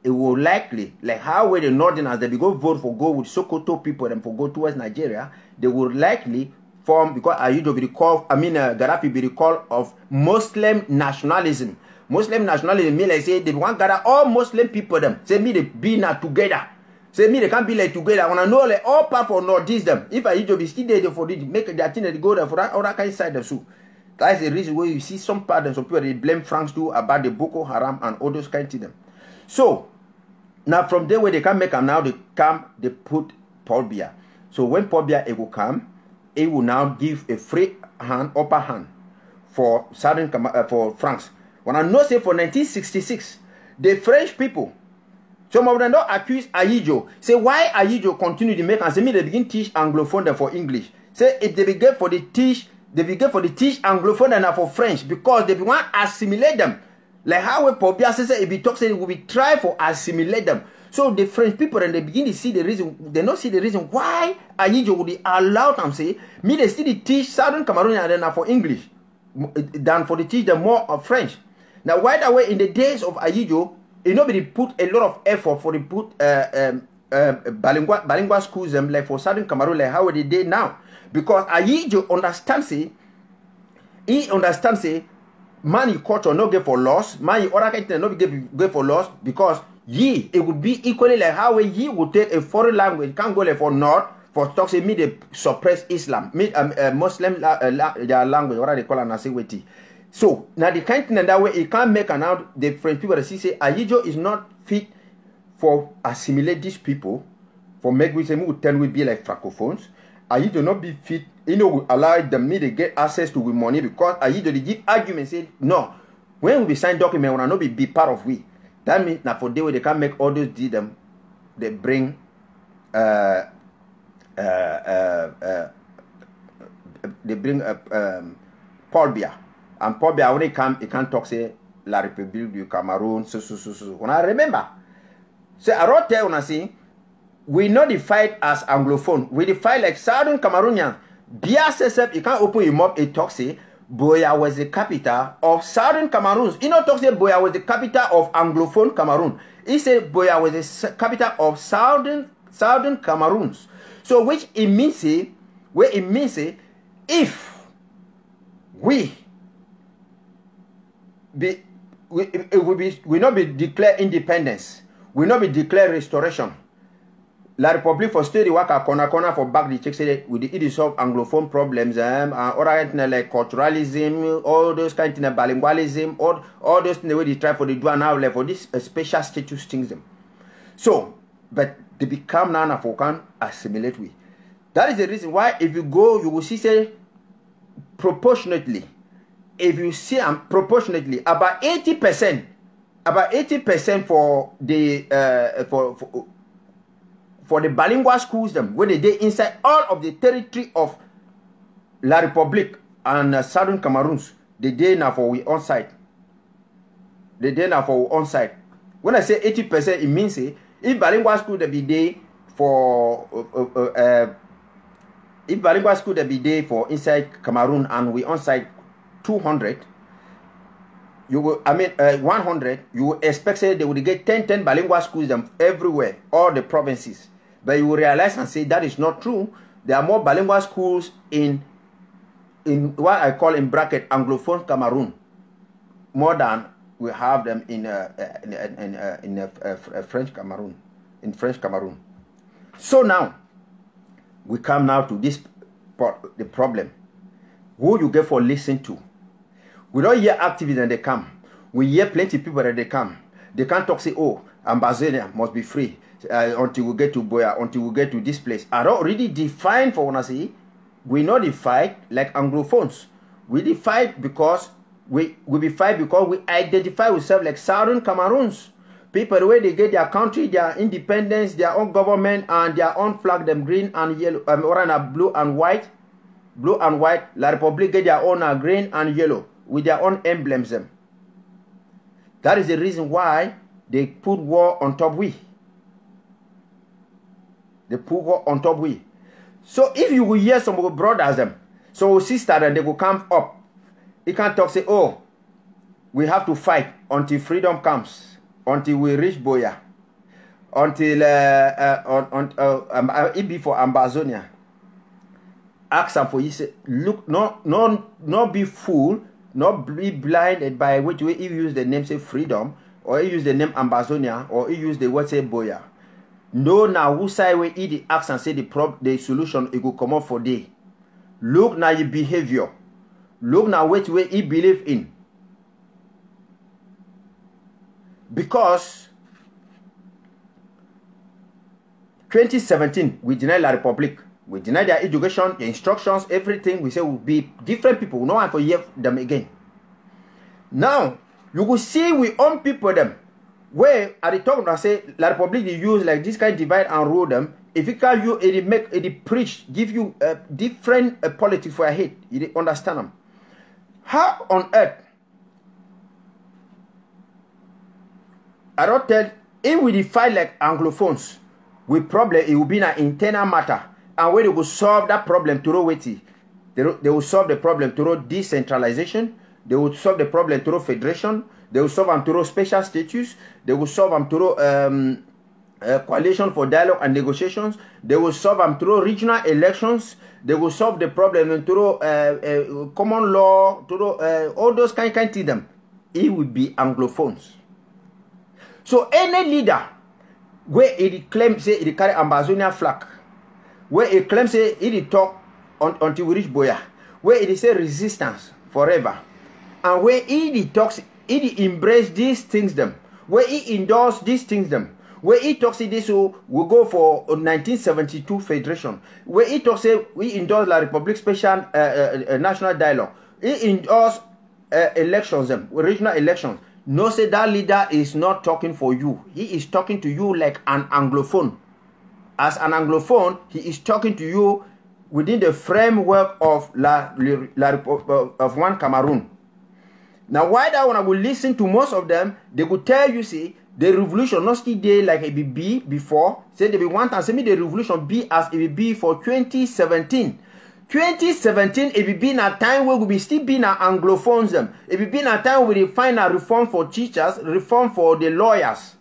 it will likely like how where the Northerners they go vote for go with Sokoto people them for go towards Nigeria, they will likely form because Ayijo be the call Gaddafi be the call of Muslim nationalism. Muslim nationalism mean like say they want gather all Muslim people them. Say me they be not together. Say me they can't be like together. When I know like all part for Northeast them. If Ayijo be still there for it, make that thing they go there for that other kind of side of so. That's the reason why you see some part and some people they blame France too about the Boko Haram and all those kind of them. So now from there where they can make them now they come they put Paul Biya. So when Paul Biya it will come, it will now give a free hand, upper hand for for France. When I know say for 1966, the French people Some of them don't accuse Ayijo. Say why Ayijo continue to make and say me they begin teach Anglophone them for English. Say if they begin for the teach, Anglophone and for French because they want to assimilate them. Like how we Pobia says if we talk say we will try for assimilate them. So the French people and they begin to see the reason, they don't see the reason why Ayijo would allow them say me they still teach Southern Cameroon and then for English than for the teach them more of French. Now right away in the days of Ayijo, nobody put a lot of effort for the put bilingual schools like for Southern Cameroon like how they did now. Because Ayijo understands it, he understands it, man culture not get for loss, man other kind not get for loss because it would be equally like how ye would take a foreign language, can't go like for North, for talk say me they suppress Islam, me Muslim their language, what they call an aseweti. So now the kind thing that way it can't make an out the French people that say Ayijo is not fit for assimilate these people, for make we say we tend we be like francophones. Ayijo not be fit, will allow them me to get access to with money because Ayijo they give argument say no. When we sign document, we will not be part of we. That means now for the way they can make all those deal them, they bring Paul Biya. And Paul Biya when he come, he can't talk say La République du Cameroun, so. When I remember, so I wrote there when I say we not the fight as Anglophone, we the fight like Southern Cameroonian. Biya says you can't open him up, he talk say Buea was the capital of Southern Cameroon. He not talk say Buea was the capital of Anglophone Cameroon. He said Buea was the capital of Southern Cameroons. So which it means say, where it means say, if we not be declare independence, we not be declare restoration. La République for stay the work at corner for back the check say with the solve Anglophone problems and other like culturalism, all those kind of bilingualism, all those things where they try for the do now like for this special status things them. So, but they become now for can assimilate we. That is the reason why if you go, you will see say proportionately. If you see proportionately about 80% for the for the bilingual schools them when they inside all of the territory of La République and Southern Cameroons, they day now for we on site. They day now for on site. When I say 80%, it means if bilingual school they be there for if bilingual school they be there for inside Cameroon and we on site 200. You will, 100. You will expect say they will get 10 bilingual schools them everywhere, all the provinces. But you will realize and say that is not true. There are more bilingual schools in what I call in bracket Anglophone Cameroon, more than we have them in French Cameroon, So now we come now to this part, the problem. Who you get for listen to? We don't hear activists and they come. We hear plenty of people that they come. They can't talk say, oh, Ambazonia must be free until we get to Buea, until we get to this place. I don't really define for when I say, we not define like Anglophones. We define because we fight because we identify ourselves like Southern Cameroons. People the way they get their country, their independence, their own government, and their own flag, them green and yellow, orange, blue and white. Blue and white. La République get their own green and yellow with their own emblems them. That is the reason why they put war on top we. They put war on top we. So if you will hear some of our brothers them, so sister then they will come up. They can't talk say, oh, we have to fight until freedom comes, until we reach Buea, until it be for Ambazonia. Ask them for you say, look, not be fooled, not be blinded by which way you use the name say freedom, or you use the name Ambazonia, or you use the word say Buea. No, now who side way eat the ask and say the solution it will come up for day. Look now your behavior. Look now which way he believe in. Because 2017 we deny La République. We deny their education, their instructions, everything. We say will be different people. We don't want to hear them again. Now, you will see we own people them. where at the top I say La Republic they use like this kind of divide and rule them. If you can you it make it preach, give you a different politics for your head. You understand them. How on earth I don't tell if we define like Anglophones, we problem it will be an internal matter. And when they will solve that problem through waiting, they will solve the problem through decentralization, they will solve the problem through federation, they will solve them through special status, they will solve them through coalition for dialogue and negotiations, they will solve them through regional elections, they will solve the problem through common law, through all those kind of things. It will be Anglophones. So any leader where it claims say it carry Ambazonia flag, where it claims say it talk until we reach Boya, where it say resistance forever, and where it talks, it embrace these things them, where it endorse these things them, where it talks this so we go for 1972 federation, where it talks say we endorse La Republic special national dialogue, it endorse elections them, regional elections. No, say that leader is not talking for you. He is talking to you like an Anglophone. As an Anglophone, he is talking to you within the framework of of one Cameroon. Now, why that when I will listen to most of them, they will tell you, see, the revolution not still there like it be before. Say they be want and say me the revolution be as it be for 2017. 2017, it will be in a time where we will still be in Anglophones them. It will be in a time where we find a reform for teachers, reform for the lawyers.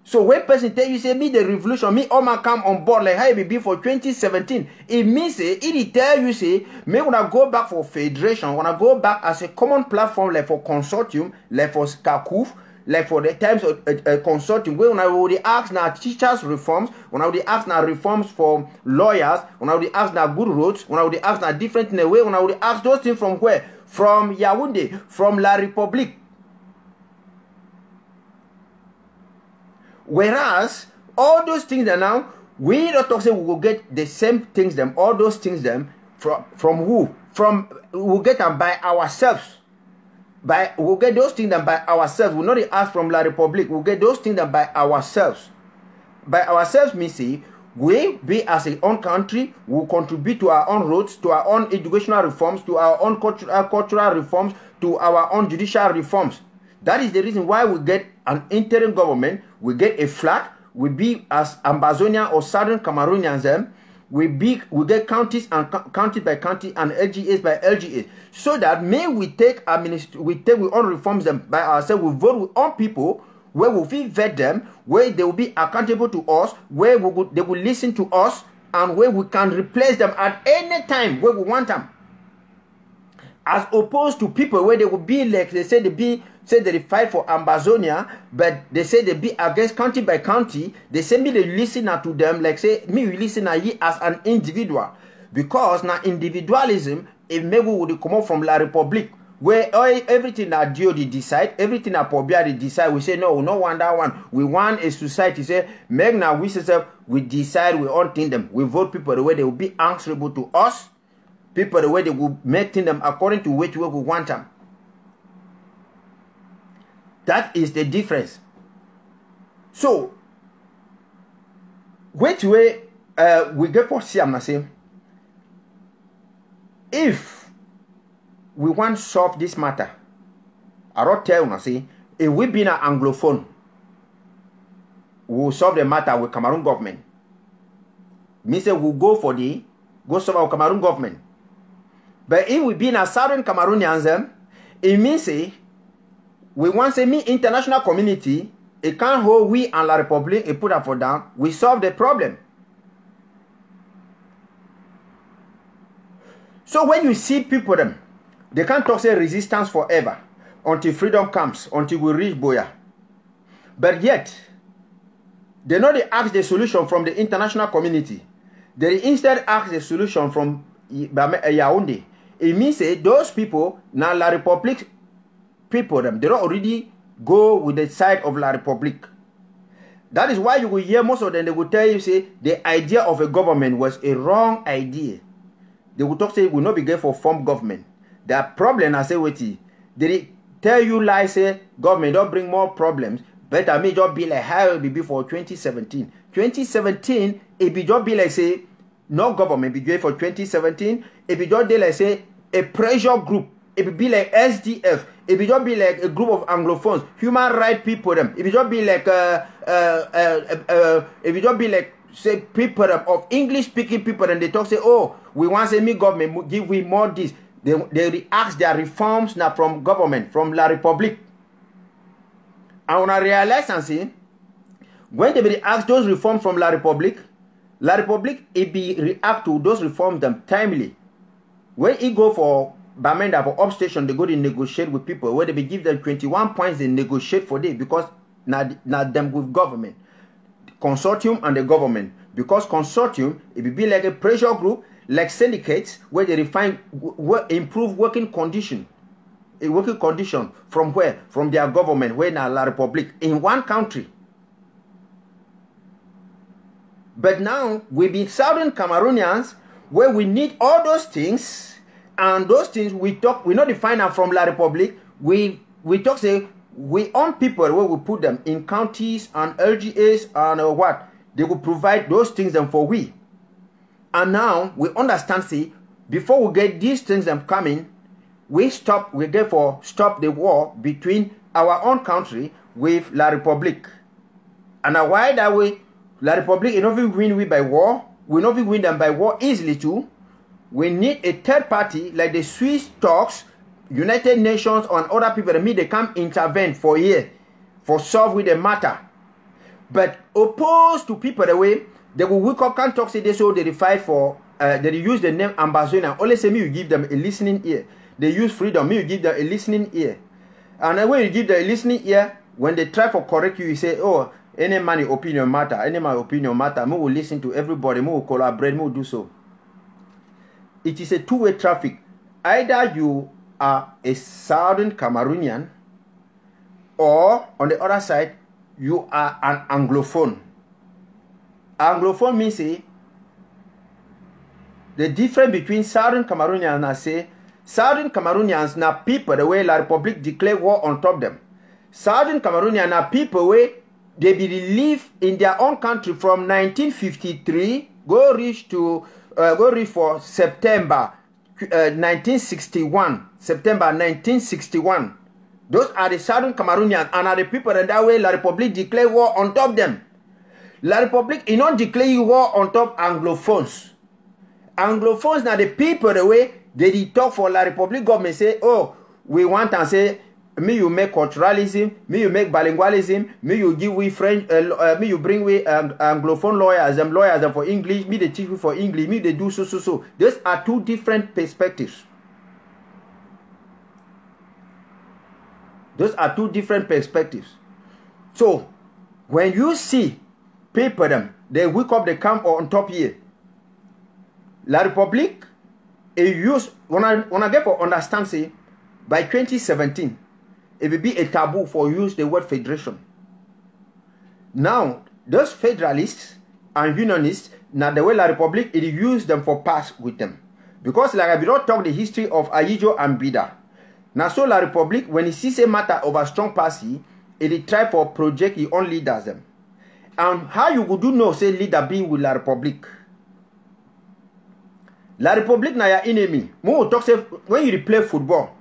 So when person tell you say me the revolution, me all man come on board like how it will be for 2017, it means say it tell you say me when I go back for federation, when I go back as a common platform like for consortium, like for Kakuf, like for the times of consulting, when I would ask now teachers reforms, when I would ask now reforms for lawyers, when I would ask now good roads, when I would ask now different in a way, when I would ask those things from where? From Yaoundé, from La Republique. Whereas all those things that now we don't talk say we will get the same things them, all those things them from who? From we'll get them by ourselves. We'll get those things done by ourselves. We'll not ask from La Republique. We'll get those things done by ourselves. By ourselves means see, we be as a own country, we'll contribute to our own roads, to our own educational reforms, to our own cultural reforms, to our own judicial reforms. That is the reason why we get an interim government, we get a flag, we be as Ambazonia or Southern Cameroonians them, we get counties and county by county and LGAs by LGAs, so that may we take we own reforms them by ourselves. We vote with own people where we will vet them, where they will be accountable to us, where they will listen to us, and where we can replace them at any time where we want them. As opposed to people where they will be like they say they fight for Ambazonia, but they say they be against county by county. They say me they listen to them like say me we listen to you as an individual, because now individualism it maybe would come out from La Republique where everything that DOD decide, everything that Pobia they decide. We say no, we don't want that one. We want a society say make now we say we decide we own them. We vote people the way they will be answerable to us. People the way they will make them according to which way we want them. That is the difference. So, which way we get for Siam say, if we want to solve this matter, I don't tell you say, if we be an Anglophone, we will solve the matter with Cameroon government. Me say we'll go solve our Cameroon government. But if we be in a Southern Cameroonians, it means say we want to say me international community, it can't hold we and La Republique and put that for down. We solve the problem. So when you see people them, they can't talk say resistance forever until freedom comes, until we reach Boya. But yet, they know they ask the solution from the international community. They instead ask the solution from Yaoundé. It means say those people now La Republique people them they don't already go with the side of La Republique. That is why you will hear most of them they will tell you say the idea of a government was a wrong idea. They will talk say we will not be good for form government. The problem I say wait they tell you lie say government don't bring more problems. But I may just be like how it be for 2017. 2017, it be just be like say, no government be doing for 2017. It be just like say a pressure group. It be like SDF. It be just be like a group of Anglophones, human rights people. Them. It be just be like it be just be like say people of English speaking people, and they talk say, oh, we want say me government give we more this. They ask their reforms now from government, from La Republique. And when I realize and see, when they be ask those reforms from La Republique, it be react to those reforms them timely. When it go for Bamenda for upstation, they go to negotiate with people. Where they be give them 21 points, they negotiate for this because now them with government, consortium and the government. Because consortium, it be like a pressure group, like syndicates, where they refine, improve working condition. A working condition from where? From their government, where now La Republique, in one country. But now, we be Southern Cameroonians, where we need all those things, and those things we not define them from La Republique. We talk say we own people where we put them in counties and LGAs and what they will provide those things them for we. And now we understand see before we get these things them coming, we stop the war between our own country with La Republique. And now why that way La Republique is not win we by war, we not win them by war easily too. We need a third party like the Swiss talks, United Nations and other people that they come intervene for here, for solve with the matter. But opposed to people the way they will wake up can't talk say they so they fight for they use the name ambassador. Only say me you give them a listening ear. They use freedom, me you give them a listening ear. And then when you give them a listening ear, when they try for correct you, you say, oh, any man opinion matter, any man opinion matter, me will listen to everybody, me will collaborate, me will do so. It is a two-way traffic. Either you are a Southern Cameroonian, or on the other side, you are an Anglophone. Anglophone means say, the difference between Southern Cameroonians and I say, Southern Cameroonians are people the way La Republique declare war on top of them. Southern Cameroonians are people where they be live in their own country from 1953, go reach for September 1961. September 1961. Those are the Southern Cameroonians and are the people that way La Republique declare war on top of them. La Republique is not declare war on top Anglophones. Anglophones are the people the way they talk for La Republique government say, oh, we want and say, me you make culturalism, me you make bilingualism, me you give we French, me you bring we Anglophone lawyers, them for English, me they teach you for English, me they do so. Those are two different perspectives. Those are two different perspectives. So, when you see people them, they wake up, they come on top here. La Republique, it use when I get for understand say by 2017, it will be a taboo for use the word federation. Now, those federalists and unionists, now the way La Republique, it use them for pass with them. Because like I will not talk the history of Ayijo and Bida. Now so La Republique, when it sees a matter of a strong party, it try for project its own leaders them. And how you would do know say leader being with La Republique? La Republique na your enemy. More talk say when you play football,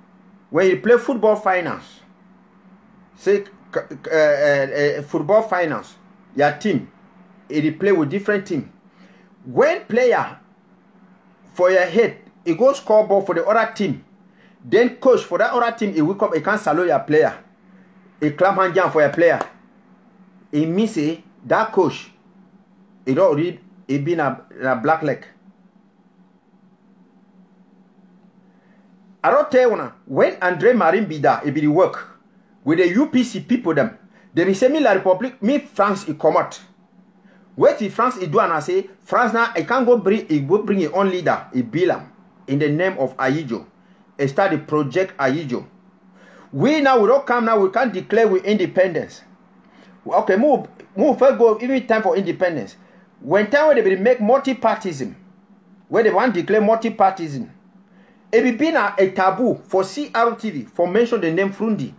finance, say football finance, your team, it play with different team. When player for your head, it goes score ball for the other team. Then coach for that other team, he wake up, he can't salute your player. He clamp hand down for your player. It means say that coach, he don't read, he been a black leg. I don't tell you when Andre Marine Bida he be the work with the UPC people them. They be say me La Republique, me France he come out. Wait till France he do and I say France now I can't go bring his own leader, he bill him in the name of Ayijo. He start the project Ayijo. We now we don't come now, we can't declare with independence. Okay, move first go even time for independence. When time where they make multi-partism, where they want to declare multi-partism, it be been a taboo for CRTV for mention the name Frundi.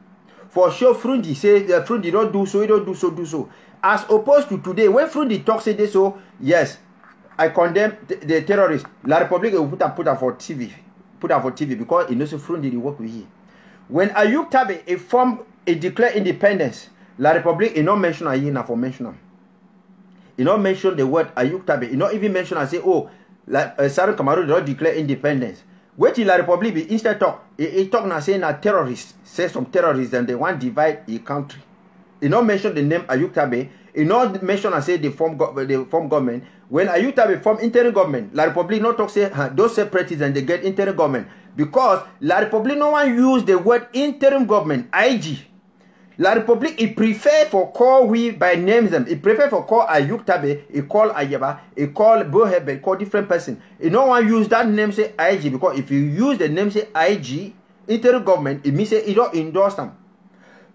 for sure Frundi say the Frundi don't do so, he don't do so. As opposed to today, when Frundi talks say this, so yes, I condemn the terrorists. La Republic will put her for TV. Put her for TV because he knows Frundi they work with him. When Ayuk Tabe a declare independence, La Republic he not mention a year for mention them. He not mention the word Ayuk Tabe. He not even mention and say, oh, Southern Cameroon don't declare independence. Wait till La Republic be instead talk. He talk now saying that terrorists, say some terrorists and they want to divide the country. He not mention the name Ayuk Tabe. He not mention and say they form government. When Ayuk Tabe form interim government, La Republic not talk say those separatists and they get interim government. Because La Republic no one use the word interim government, IG. La Republic, he prefer for call we by names them. He prefer for call Ayuk Tabe, he call Ayaba, he call Bohebe, he call different person. He no one use that name say IG because if you use the name say IG, interim government, it means say he don't endorse them.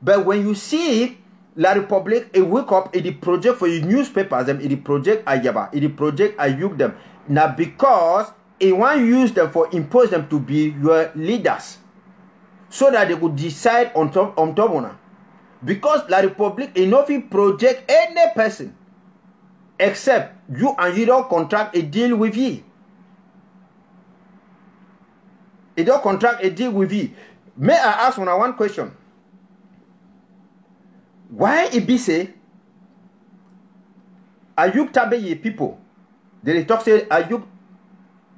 But when you see La Republic, he wake up, he project for your newspapers them, he project Ayaba, he project Ayuk them. Now because he want use them for impose them to be your leaders, so that they could decide on top on. Because La Republic enough project any person except you and you don't contract a deal with ye. You don't contract a deal with ye. May I ask one question? Why it be say Ayuk Tabe ye people? They talk say Ayuk,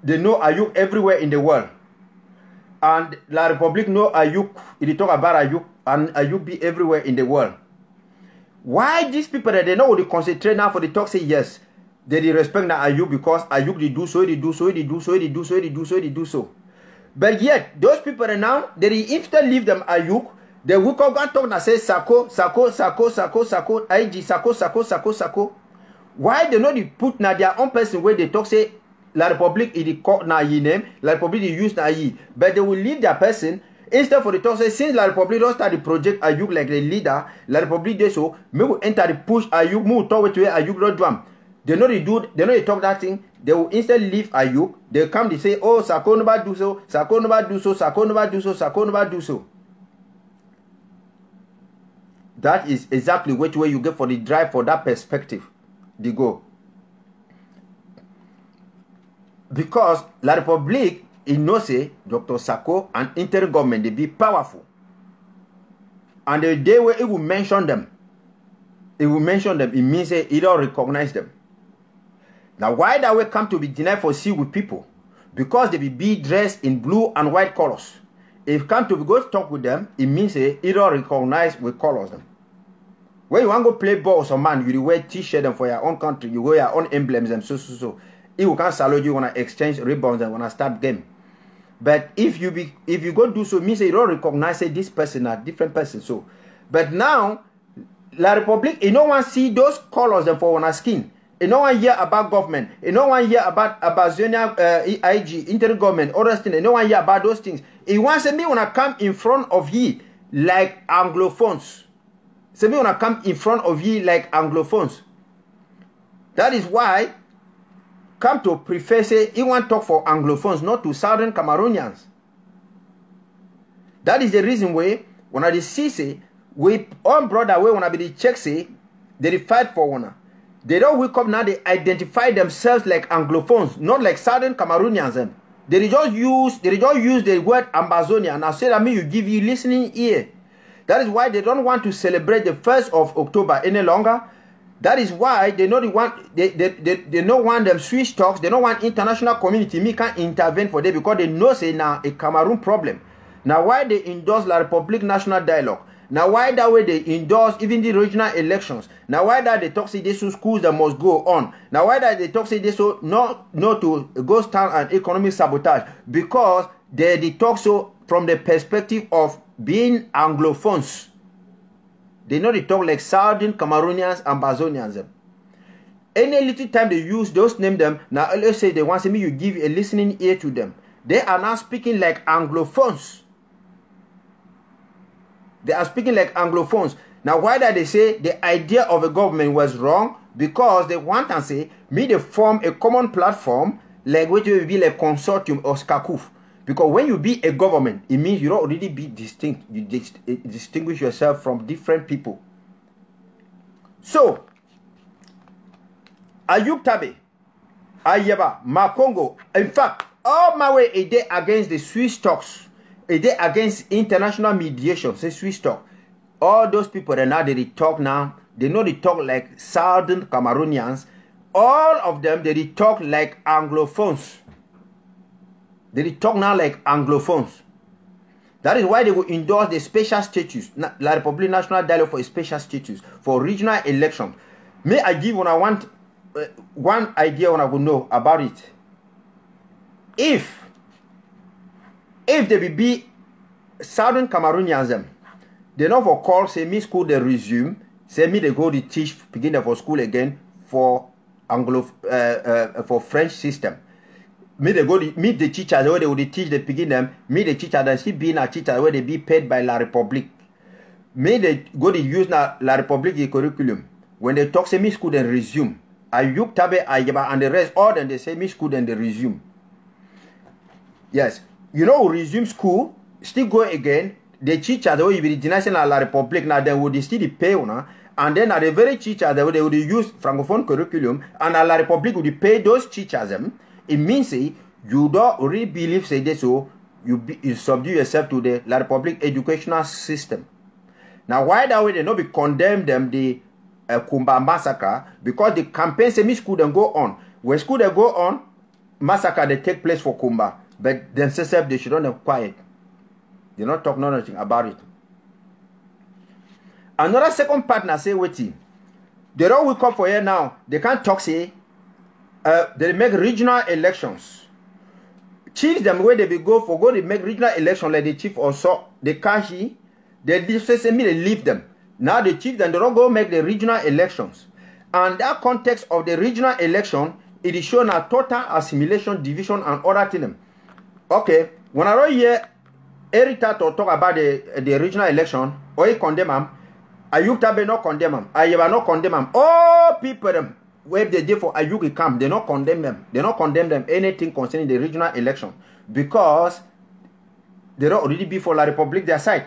they know Ayuk everywhere in the world. And La Republic know Ayuk, they talk about Ayuk, and Ayuk be everywhere in the world. Why these people that they know they concentrate now for the talk say yes, they respect that Ayuk because Ayuk they do so. But yet those people that now they if they leave them Ayuk, they will come and talk and say Sako, IG, Sako. Why they know they put now their own person where they talk say La Republic is the court na ye name, La Republic is use na ye, but they will leave their person. Instead for the talk say since La Republic don't start the project Ayuk like the leader, La Republic do so, me will enter the push Ayuk, move talk with Ayuk don't drum. They know they do, they know they talk that thing, they will instead leave Ayuk, they come they say, oh Sako never do so, Sako never do so, Sako never do so, Sako never do so. That is exactly which way you get for the drive for that perspective. They go. Because La Republic, it knows say Dr. Sako and interim government, they be powerful. And the day where it will mention them, it means say it don't recognize them. Now why that way come to be denied for see with people? Because they be dressed in blue and white colors. If come to go talk with them, it means say it don't recognize with colors them. When you want to go play ball or some man, you wear t-shirt them for your own country, you wear your own emblems and so. If you can't salute you wanna exchange rebounds and wanna start game. But if you go do so, means you don't recognize say this person a different person. So, but now La Republic, you no one see those colors them for one skin. You no one hear about government. You no one hear about Zona IG, interim government, other things. You no one hear about those things. He wants me wanna come in front of ye like Anglophones. Say me wanna come in front of ye like Anglophones. That is why come to prefer say he want talk for Anglophones, not to Southern Cameroonians. That is the reason why when I see say we own brother way when I be the check say they fight for one. They don't wake up now, they identify themselves like Anglophones, not like Southern Cameroonians. They just use the word Ambazonia. Now say that me you give you listening ear. That is why they don't want to celebrate the 1st of October any longer. That is why they don't want they don't want them Swiss talks. They don't want international community me can intervene for them because they know say now a Cameroon problem. Now why they endorse La Republic National Dialogue? Now why that way they endorse even the regional elections? Now why that they talk say this schools that must go on? Now why that they talk say this so not to go stand and economic sabotage? Because they talk so from the perspective of being Anglophones. They know they talk like Southern Cameroonians and Ambazonians. Any little time they use those name them, now let's say they want to me you give a listening ear to them. They are now speaking like Anglophones. They are speaking like Anglophones. Now why did they say the idea of a government was wrong? Because they want to say, me they form a common platform, like which will be like consortium or SCACUF. Because when you be a government, it means you don't already be distinct. You distinguish yourself from different people. So, Ayuk Tabe, Ayeba, Makongo, in fact, all my way a day against the Swiss talks, a day against international mediation, say Swiss talk. All those people that now they talk now, they know they talk like Southern Cameroonians. All of them, they talk like Anglophones. They talk now like Anglophones. That is why they will endorse the special status, La Republic National Dialogue for a special status, for regional elections. May I give when I want one idea when I will know about it. If they will be Southern Cameroonians, they not for call, say me school they resume, say me they go to teach, begin for school again for for French system. Me they go to meet the teachers where they would teach they begin them, me the teacher then see being a teacher where they be paid by La Republique. Me they go to use na La Republique curriculum. When they talk say me school then resume. Ayuk Tabe, Ayeba and the rest, all then they say me school then they resume. Yes. You know, resume school, still go again. The teacher, the way you be the national La Republique, now then would still pay una, and then at the very teacher, they would use francophone curriculum, and La Republique would pay those teachers. It means say you don't really believe say this, so you subdue yourself to the La Republique educational system. Now, why that way they not be condemn them the Kumba massacre, because the campaign semi school then go on. When school they go on, massacre they take place for Kumba, but themselves they should not have quiet. They not talk nothing about it. Another second partner say waiting. They don't wake up for here now. They can't talk say they make regional elections. Chiefs them where they be go to make regional election like the chief also the Kashi, they say me they leave them. Now the chief then they don't go make the regional elections. And that context of the regional election, it is shown a total assimilation, division, and other things. Okay, when I hear Erita to talk about the regional election, or he condemn him, Ayuk Tabe not condemn him, Ayeba not condemn him. All people them where they did for Ayuk camp, they not condemn them. They not condemn them anything concerning the regional election because they don't already be for La Republique their side.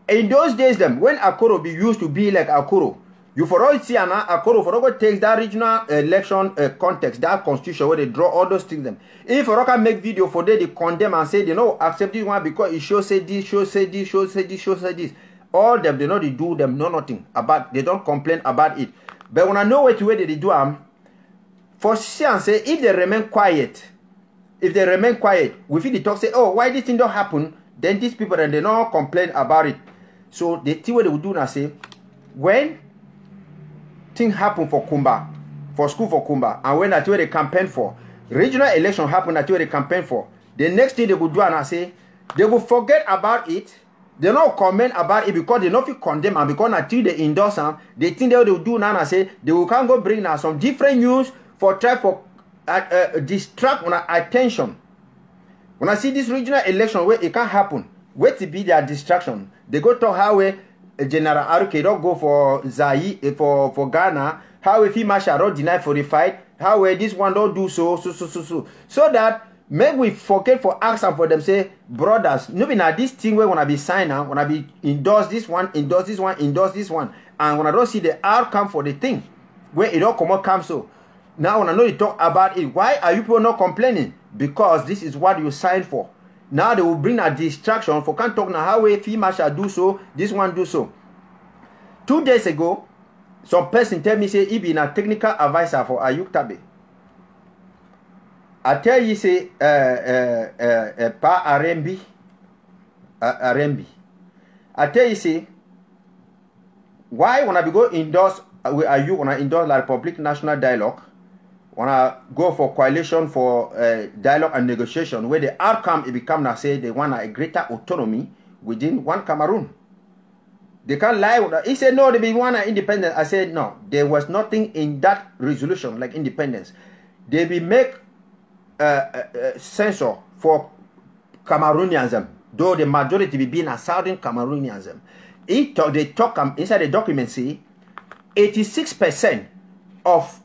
In those days, them when Akoro be used to be like Akoro, you for all see Akoro for all takes that regional election context, that constitution where they draw all those things. Them if for can make video for they condemn and say they no accept this one because it shows say this, shows say this, shows say this, shows say this. All them they know they do them know nothing about. They don't complain about it. But when I know what way they do for science say if they remain quiet, we feel the talk say oh why this thing don't happen. Then these people and they don't complain about it. So the thing what they will do now say when thing happen for Kumba, for school for Kumba, and when that's where they campaign for regional election happen, that's where they campaign for. The next thing they will do and I say they will forget about it. They don't comment about it because they don't feel condemn and because until they endorse them, they think they will do now and I say they will can go bring now some different news for try for distract on attention. When I see this regional election where it can't happen, wait to be their distraction. They go to how General Aruke don't go for Zaire for Ghana, how if he Masha don't deny for the fight, how this one don't do so that maybe we forget for ask and for them say brothers, no be now this thing where when I be sign now, when I be endorse this one, endorse this one, endorse this one, and when I don't see the outcome for the thing where it all come so now when I know you talk about it, why are you people not complaining? Because this is what you signed for. Now they will bring a distraction for can't talk now how if he Masha do so, this one do so. 2 days ago, some person tell me say he be a technical advisor for Ayuk Tabe. I tell you say pa Arembi. I tell you say why when I be go endorse with Ayuk when I endorse La Republique National Dialogue, when I go for coalition for dialogue and negotiation, where the outcome it become now say they want a greater autonomy within one Cameroon. They can't lie with that. He said no, they want an independence. I said no, there was nothing in that resolution like independence. They will make censor for Cameroonianism, though the majority will be in a Southern Cameroonianism. They talk inside the document say 86% of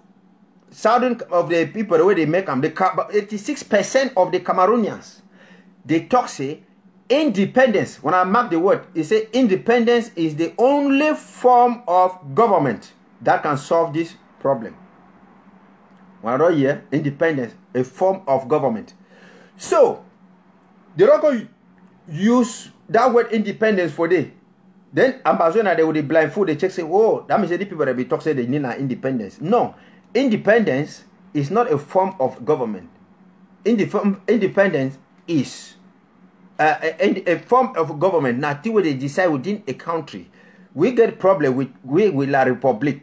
Southern of the people where they make them, 86% of the Cameroonians, they talk say independence. When I mark the word, it say independence is the only form of government that can solve this problem. When I write here, independence, a form of government. So they don't go use that word independence for day. Then Ambazonia, they would be blindfold, they check say, oh, that means the people that be talk say they need an independence. No, independence is not a form of government. Independence is a form of government. Now, till they decide within a country, we get problem with la republic,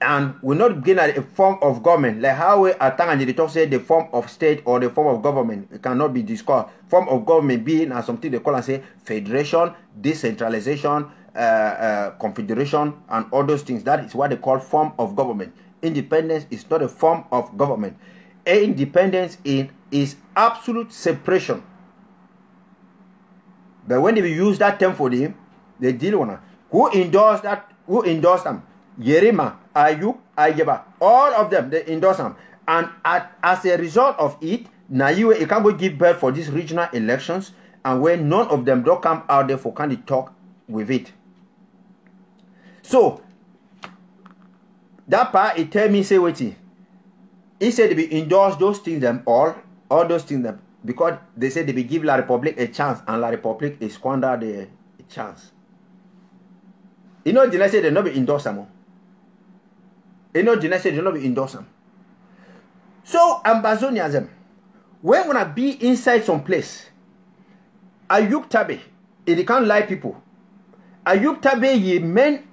and we not begin at a form of government like how we at and they talk say the form of state or the form of government. It cannot be discussed. Form of government being as something they call and say federation, decentralization, confederation, and all those things. That is what they call form of government. Independence is not a form of government. Independence is absolute separation. But when they use that term for them, they deal with it. Who endorsed that? Who endorsed them? Yerima, Ayuk, Ayeba, all of them, they endorse them. And as a result of it, now you can go give birth for these regional elections, and when none of them don't come out there for kind of talk with it. So, that part, it tell me, say, wait, he said they be endorse those things, them all those things, them, because they said they be give La Republic a chance, and La Republic is squander the chance. You know, the say they not be endorse them. You know, the say they not be endorse them. So, Ambazonianism, when we be inside some place, Ayuk Tabe, it can't lie people. Ayuk Tabe, ye main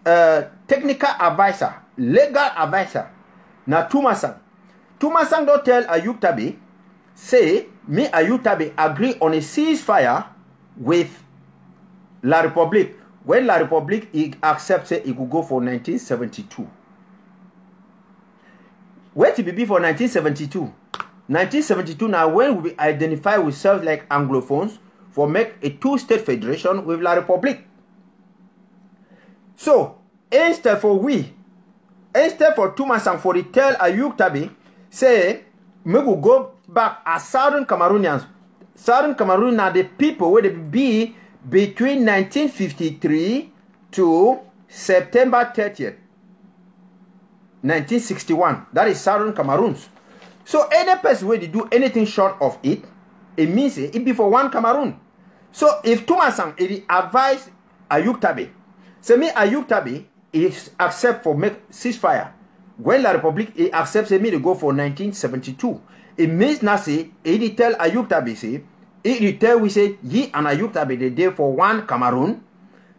technical advisor, legal advisor, na Tumasang. Tumasang don't tell Ayuk Tabe, say, me Ayuk Tabe agree on a ceasefire with La Republique. When La Republique accepts it, it could go for 1972. Where to be for 1972? 1972 now, when we identify ourselves like Anglophones for make a two-state federation with La Republique. So, instead for Tumasang for the tell Ayuk Tabe, say, we will go back as Southern Cameroonians. Southern Cameroon are the people where they be between 1953 to September 30th, 1961. That is Southern Cameroons. So any person where they do anything short of it, it means it be for one Cameroon. So if Tumasang it advise Ayuk Tabe, say me Ayuk Tabe is accept for make ceasefire. When La Republique it accepts me to go for 1972, it means now say it tell Ayuk Tabe say it tell we say ye and Ayuk Tabe they there for one Cameroon,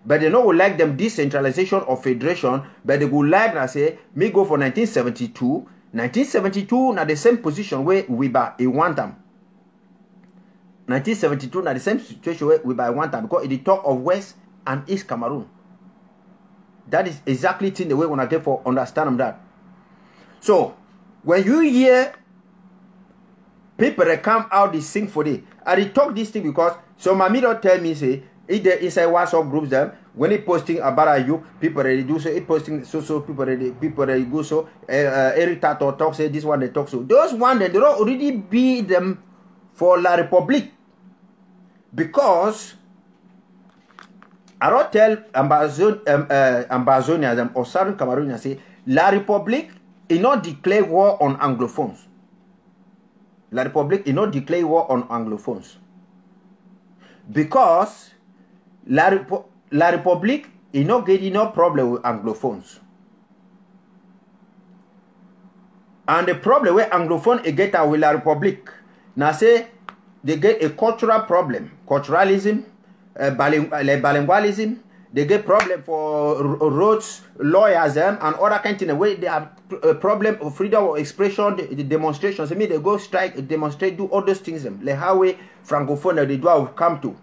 but they not would like them decentralization or federation, but they would like na say me go for 1972. 1972 na the same position where we buy a one time. 1972 na the same situation where we buy one time because it talk of West and East Cameroon. That is exactly the way when I get for understand that. So when you hear people that come out they sing for it, I talk this thing because so my don't tell me say if there inside WhatsApp groups them when it posting about you people already do so it posting so people already go so Eric Tato talk say this one they talk so those one that they don't already be them for La Republique because I don't tell Ambazonia them or Southern Cameroon say La Republique is not declare war on Anglophones. La Republique is not declare war on Anglophones because La Republique is not getting no problem with Anglophones. And the problem where Anglophone get with La Republique, now say they get a cultural problem, culturalism, bilingualism. They get problem for roads, lawyers, and other kind of things. Where they have a problem of freedom of expression, the demonstrations. I mean, they go strike, demonstrate, do all those things. Like how we Francophone they do have come to.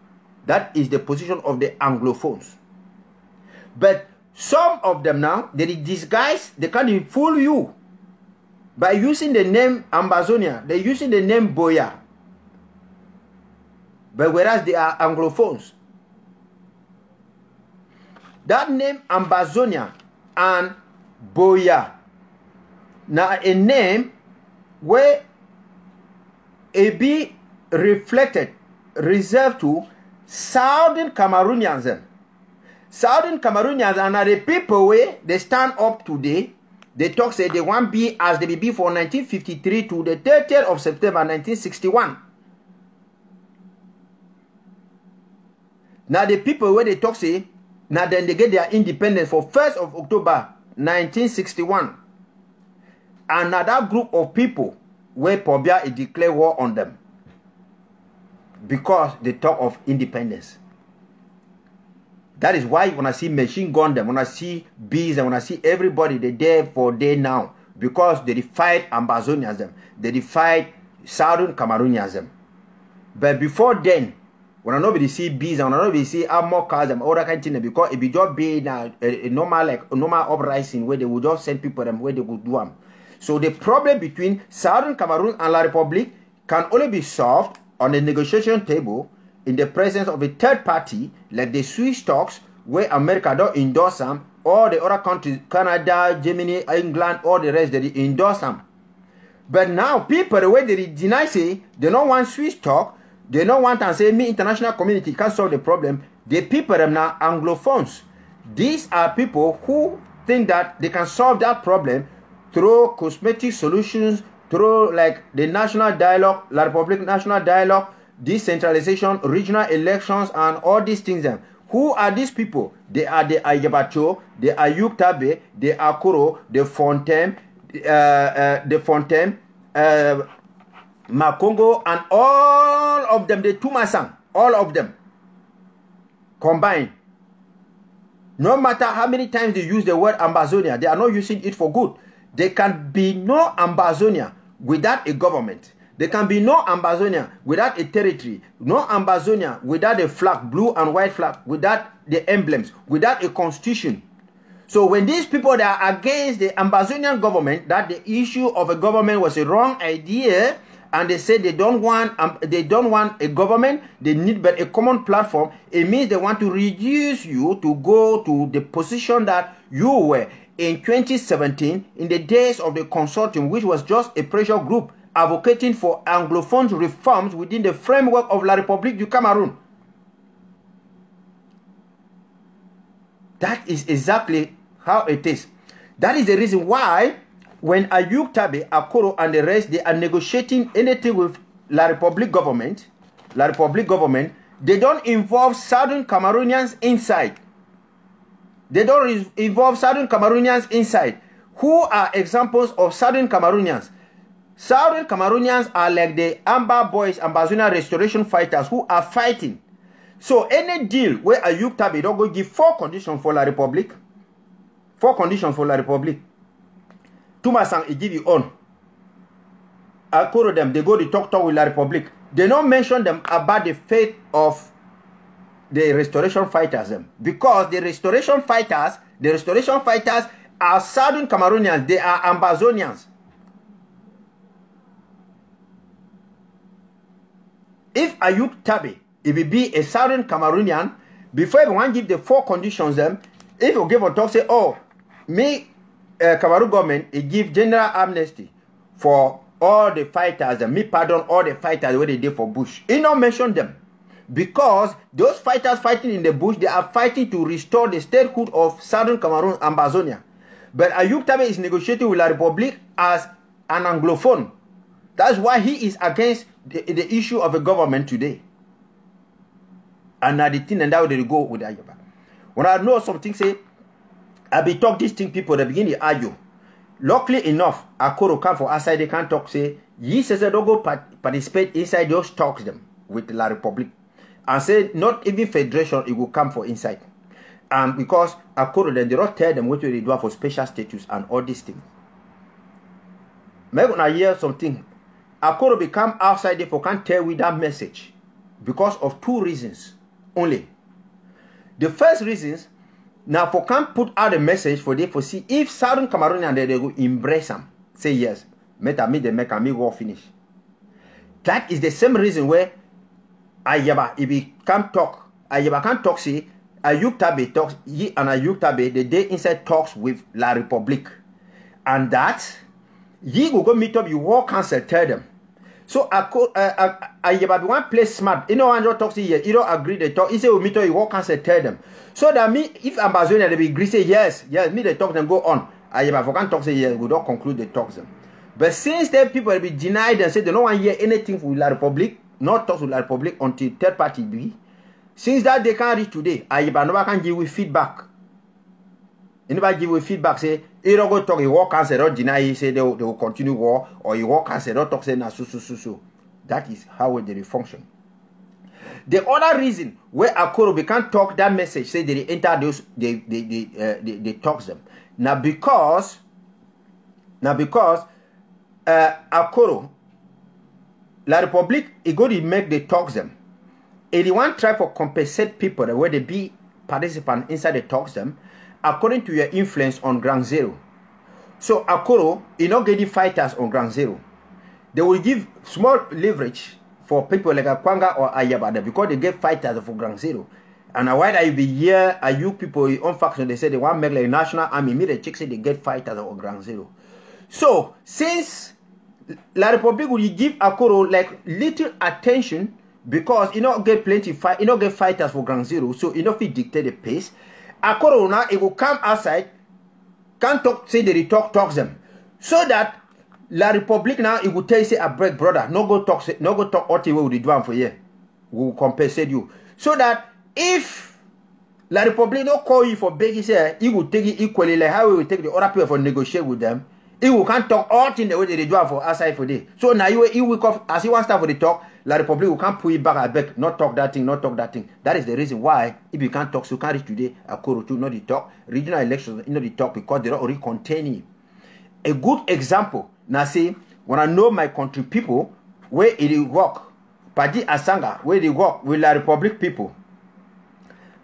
That is the position of the Anglophones. But some of them now, they disguise, they can fool you by using the name Ambazonia. They're using the name Boya. But whereas they are Anglophones. That name Ambazonia and Boya. Now a name where it be reflected reserved to Southern Cameroonians. Southern Cameroonians are the people where they stand up today. They talk say they want be as they be for 1953 to the 30th of September 1961. Now the people where they talk say, now then they get their independence for 1st of October 1961. Another group of people where Pobia declare war on them because they talk of independence. That is why when I see machine gun them, when I see bees, and when I see everybody, they're there for day now because they defied Ambazonians them, they defied Southern Cameroonians them. But before then, when I nobody see bees and when I nobody see armor cars and all that kind of thing, because it be just be a normal uprising where they would just send people them where they would do them. So the problem between Southern Cameroon and La Republic can only be solved on the negotiation table in the presence of a third party like the Swiss talks where America don't endorse them, all the other countries, Canada, Germany, England, all the rest, they endorse them. But now people, the way they deny say, they don't want Swiss talk, they don't want and say, me international community can't solve the problem. The people them now Anglophones. These are people who think that they can solve that problem through cosmetic solutions, through like the national dialogue, La Republic national dialogue, decentralization, regional elections, and all these things. Who are these people? They are the Ayabacho, the Ayuk Tabe, the Akoro, the Fontaine, Makongo, and all of them, the Tumasang, all of them combined. No matter how many times they use the word Ambazonia, they are not using it for good. There can be no Ambazonia without a government. There can be no Ambazonia without a territory. No Ambazonia without a flag, blue and white flag, without the emblems, without a constitution. So when these people that are against the Ambazonian government, that the issue of a government was a wrong idea, and they say they don't want a government, they need but a common platform, it means they want to reduce you to go to the position that you were in 2017 in the days of the consortium, which was just a pressure group advocating for Anglophone reforms within the framework of La République du Cameroun. That is exactly how it is. That is the reason why when Ayuk Tabe, Akoro, and the rest, they are negotiating anything with La République government, they don't involve Southern Cameroonians inside. They don't involve Southern Cameroonians inside. Who are examples of Southern Cameroonians? Southern Cameroonians are like the Amba Boys, Ambazonia restoration fighters who are fighting. So any deal where Ayuk Tabe don't go give 4 conditions for La République, 4 conditions for La République. Tumasang, he give you on. Akoro them, they go to talk with La République. They don't mention them about the fate of the restoration fighters them. Because the restoration fighters are Southern Cameroonians, they are Ambazonians. If Ayuk Tabe, it will be a Southern Cameroonian, before everyone give the 4 conditions them, if you give a talk, say, oh, me, Cameroon government, it give general amnesty for all the fighters, and me pardon all the fighters what they did for Bush. He not mention them. Because those fighters fighting in the bush, they are fighting to restore the statehood of Southern Cameroon, Ambazonia. But Ayuk Tabe is negotiating with La République as an Anglophone. That's why he is against the issue of a government today. And now the thing and that they go with Ayuba. When I know something say, I be talk these thing people, they begin to argue. Luckily enough, Akoro come for outside, they can't talk, say, ye says they don't go participate inside those talks them with La République. And say, not even federation, it will come for inside. And because Akoro, then they don't tell them what they do for special status and all these things. Maybe when I hear something, Akoro become outside there for can't tell with that message. Because of 2 reasons only. The first reasons, now for can't put out a message for they for see if Southern Cameroonian they go embrace them. Say yes. Meta me they make me go finish. That is the same reason where Ayaba, if he can't talk, Ayaba can't talk, see, Ayuk Tabe talks, he and Ayuk Tabe, the day inside talks with La République. And that, ye will go meet up, you war council, tell them. So I one place smart. You know, and talk to you don't agree they talk. He say, me to you walk and say tell them. So that me, if Ambazonia they be agree say yes, me they talk them go on. I can't talk say yes, we don't conclude the talks them. But since the people be denied and say they don't want to hear anything from La Republic, not talk to La Republic until third party be. Since that they can't reach today, I never can give you feedback. Anybody give you feedback say, you don't go talk, you walk and say don't deny, say they will continue war, or you walk and say don't talk say na so. That is how they function. The other reason where Akoro can't talk that message, say they enter those they talk them. Now because Akoro, La Republic, it go to make the talks them. 81 try for compensate people where they be participant inside the talks them according to your influence on ground zero. So Akoro, you not getting fighters on ground zero. They will give small leverage for people like Akwanga or Ayabada because they get fighters for ground zero. And why I be here, are you people on faction? They say they want to make like national army. Me the chicks say they get fighters on ground zero. So since La Republic will give Akoro like little attention because you know get plenty fight, you know get fighters for ground zero, so you know if dictate the pace. Akoro now it will come outside, can't talk, say they talks them, so that La Republic now it will tell you say a break brother, no go talk all the way with the drum for you, we will compensate you, so that if La Republic don't call you for begging, say he will take it equally like how we will take the other people for negotiate with them. He will can't talk all things the way they do for outside for day. So now he will come as he wants to start for the talk. La Republic will can't pull it back at back, not talk that thing, not talk that thing. That is the reason why if you can't talk, so can't reach today Akoro to not the talk. Regional elections, you know the talk because they don't already contain it. A good example, now say when I know my country people where it work, Padi Asanga, where they work with La Republic people.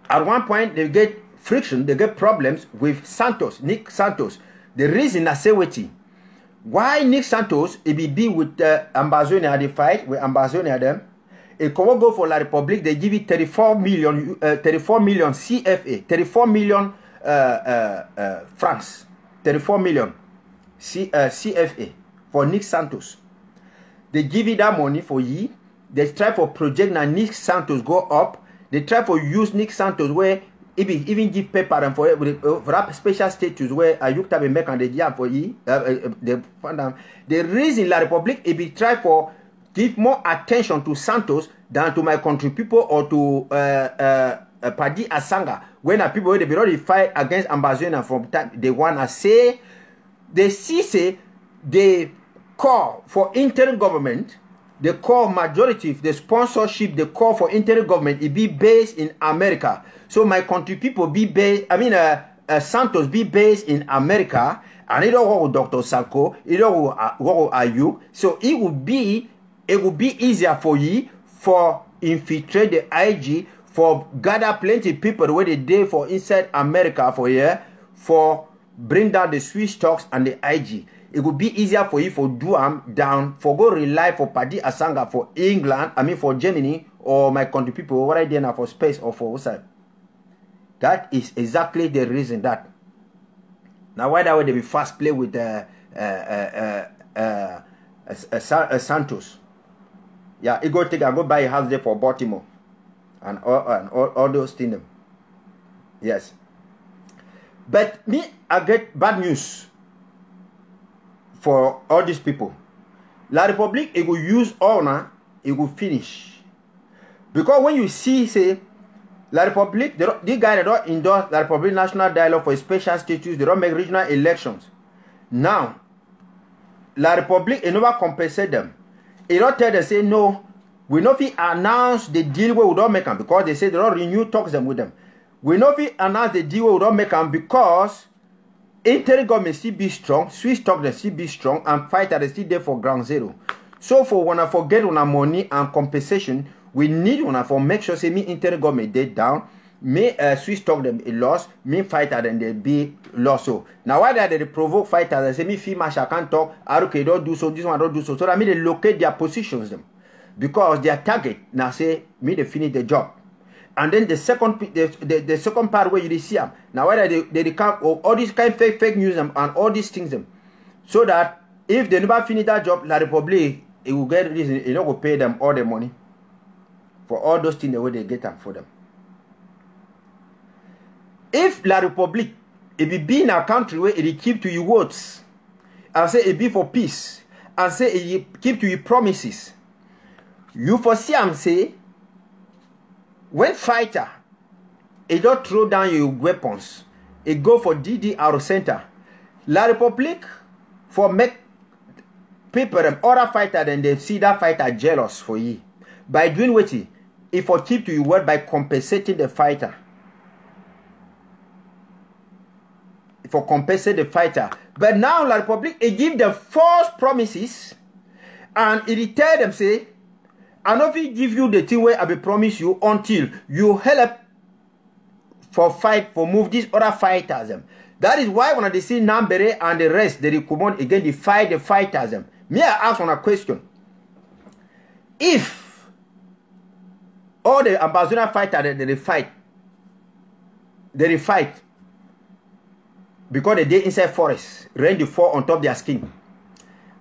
At one point they get friction, they get problems with Santos, Nick Santos. The reason I say what why Nick Santos it be with Ambazonia they fight with Ambazonia them it can go for La Republic they give it 34 million CFA 34 million francs 34 million CFA for Nick Santos. They give it that money for ye. They try for project now Nick Santos go up. They try for use Nick Santos where even give paper and for that special status where Ayukta be make and the jam for ye the reason La Republic it be try for give more attention to Santos than to my country people or to Padi Asanga when the people they be already fight against Ambazonia from time they wanna say they see say they call for interim government. The core majority, the sponsorship, the call for interim government, it be based in America. So my country people be based, Santos be based in America, and it don't work with Dr. Sanko, it don't work with Ayuk. So it would be easier for you for infiltrate the IG, for gather plenty people where they day for inside America for here, for bring down the Swiss stocks and the IG. It would be easier for you for do down for go rely for Padi Asanga for England, for Germany or my country people right there now for space or for outside. That is exactly the reason that. Now why that way they be fast play with Santos? Yeah, he go take and go buy a house there for Baltimore and all those things. Yes. But me, I get bad news for all these people. La Republic, it will use honor, it will finish. Because when you see, say, La Republic, these guys they don't endorse La Republic National Dialogue for special status, they don't make regional elections. Now, La Republic, it never compensate them. It don't tell them, say, no, we not announce the deal where we don't make them because they say they don't renew talks them with them. We not announce the deal where we don't make them because interim government still be strong, Swiss stock they still be strong, and fighter they still there for ground zero. So for when I forget on our money and compensation, we need one for make sure say me interim government they down, me Swiss stock them a loss, me fighter then they be lost. So now why they provoke fighters? They say me fee match I can't talk, okay don't do so, this one don't do so. So that mean they locate their positions them because their target now say me they finish the job. And then the second part where you see them now whether they come all these kind of fake news and all these things them, so that if they never finish that job, La Republic he will get reason, he not go pay them all the money for all those things the way they get them for them. If La Republique, it be in a country where it keep to your words, and say it be for peace, and say it keep to your promises, you foresee and say, when fighter, it don't throw down your weapons, it go for DDR center. La Republique for make people them other fighter then they see that fighter jealous for you. By doing what if for keep to your word by compensating the fighter. For compensate the fighter. But now La Republique it give them false promises and it tell them say, I not give you the thing where I be promise you until you help for fight for move these other fighters them. That is why when they see Nambere and the rest, they recommend again, they fight the fighters them. Me, I ask on a question. If all the Amazonian fighters they fight because they dey inside forest, rain the fall on top their skin.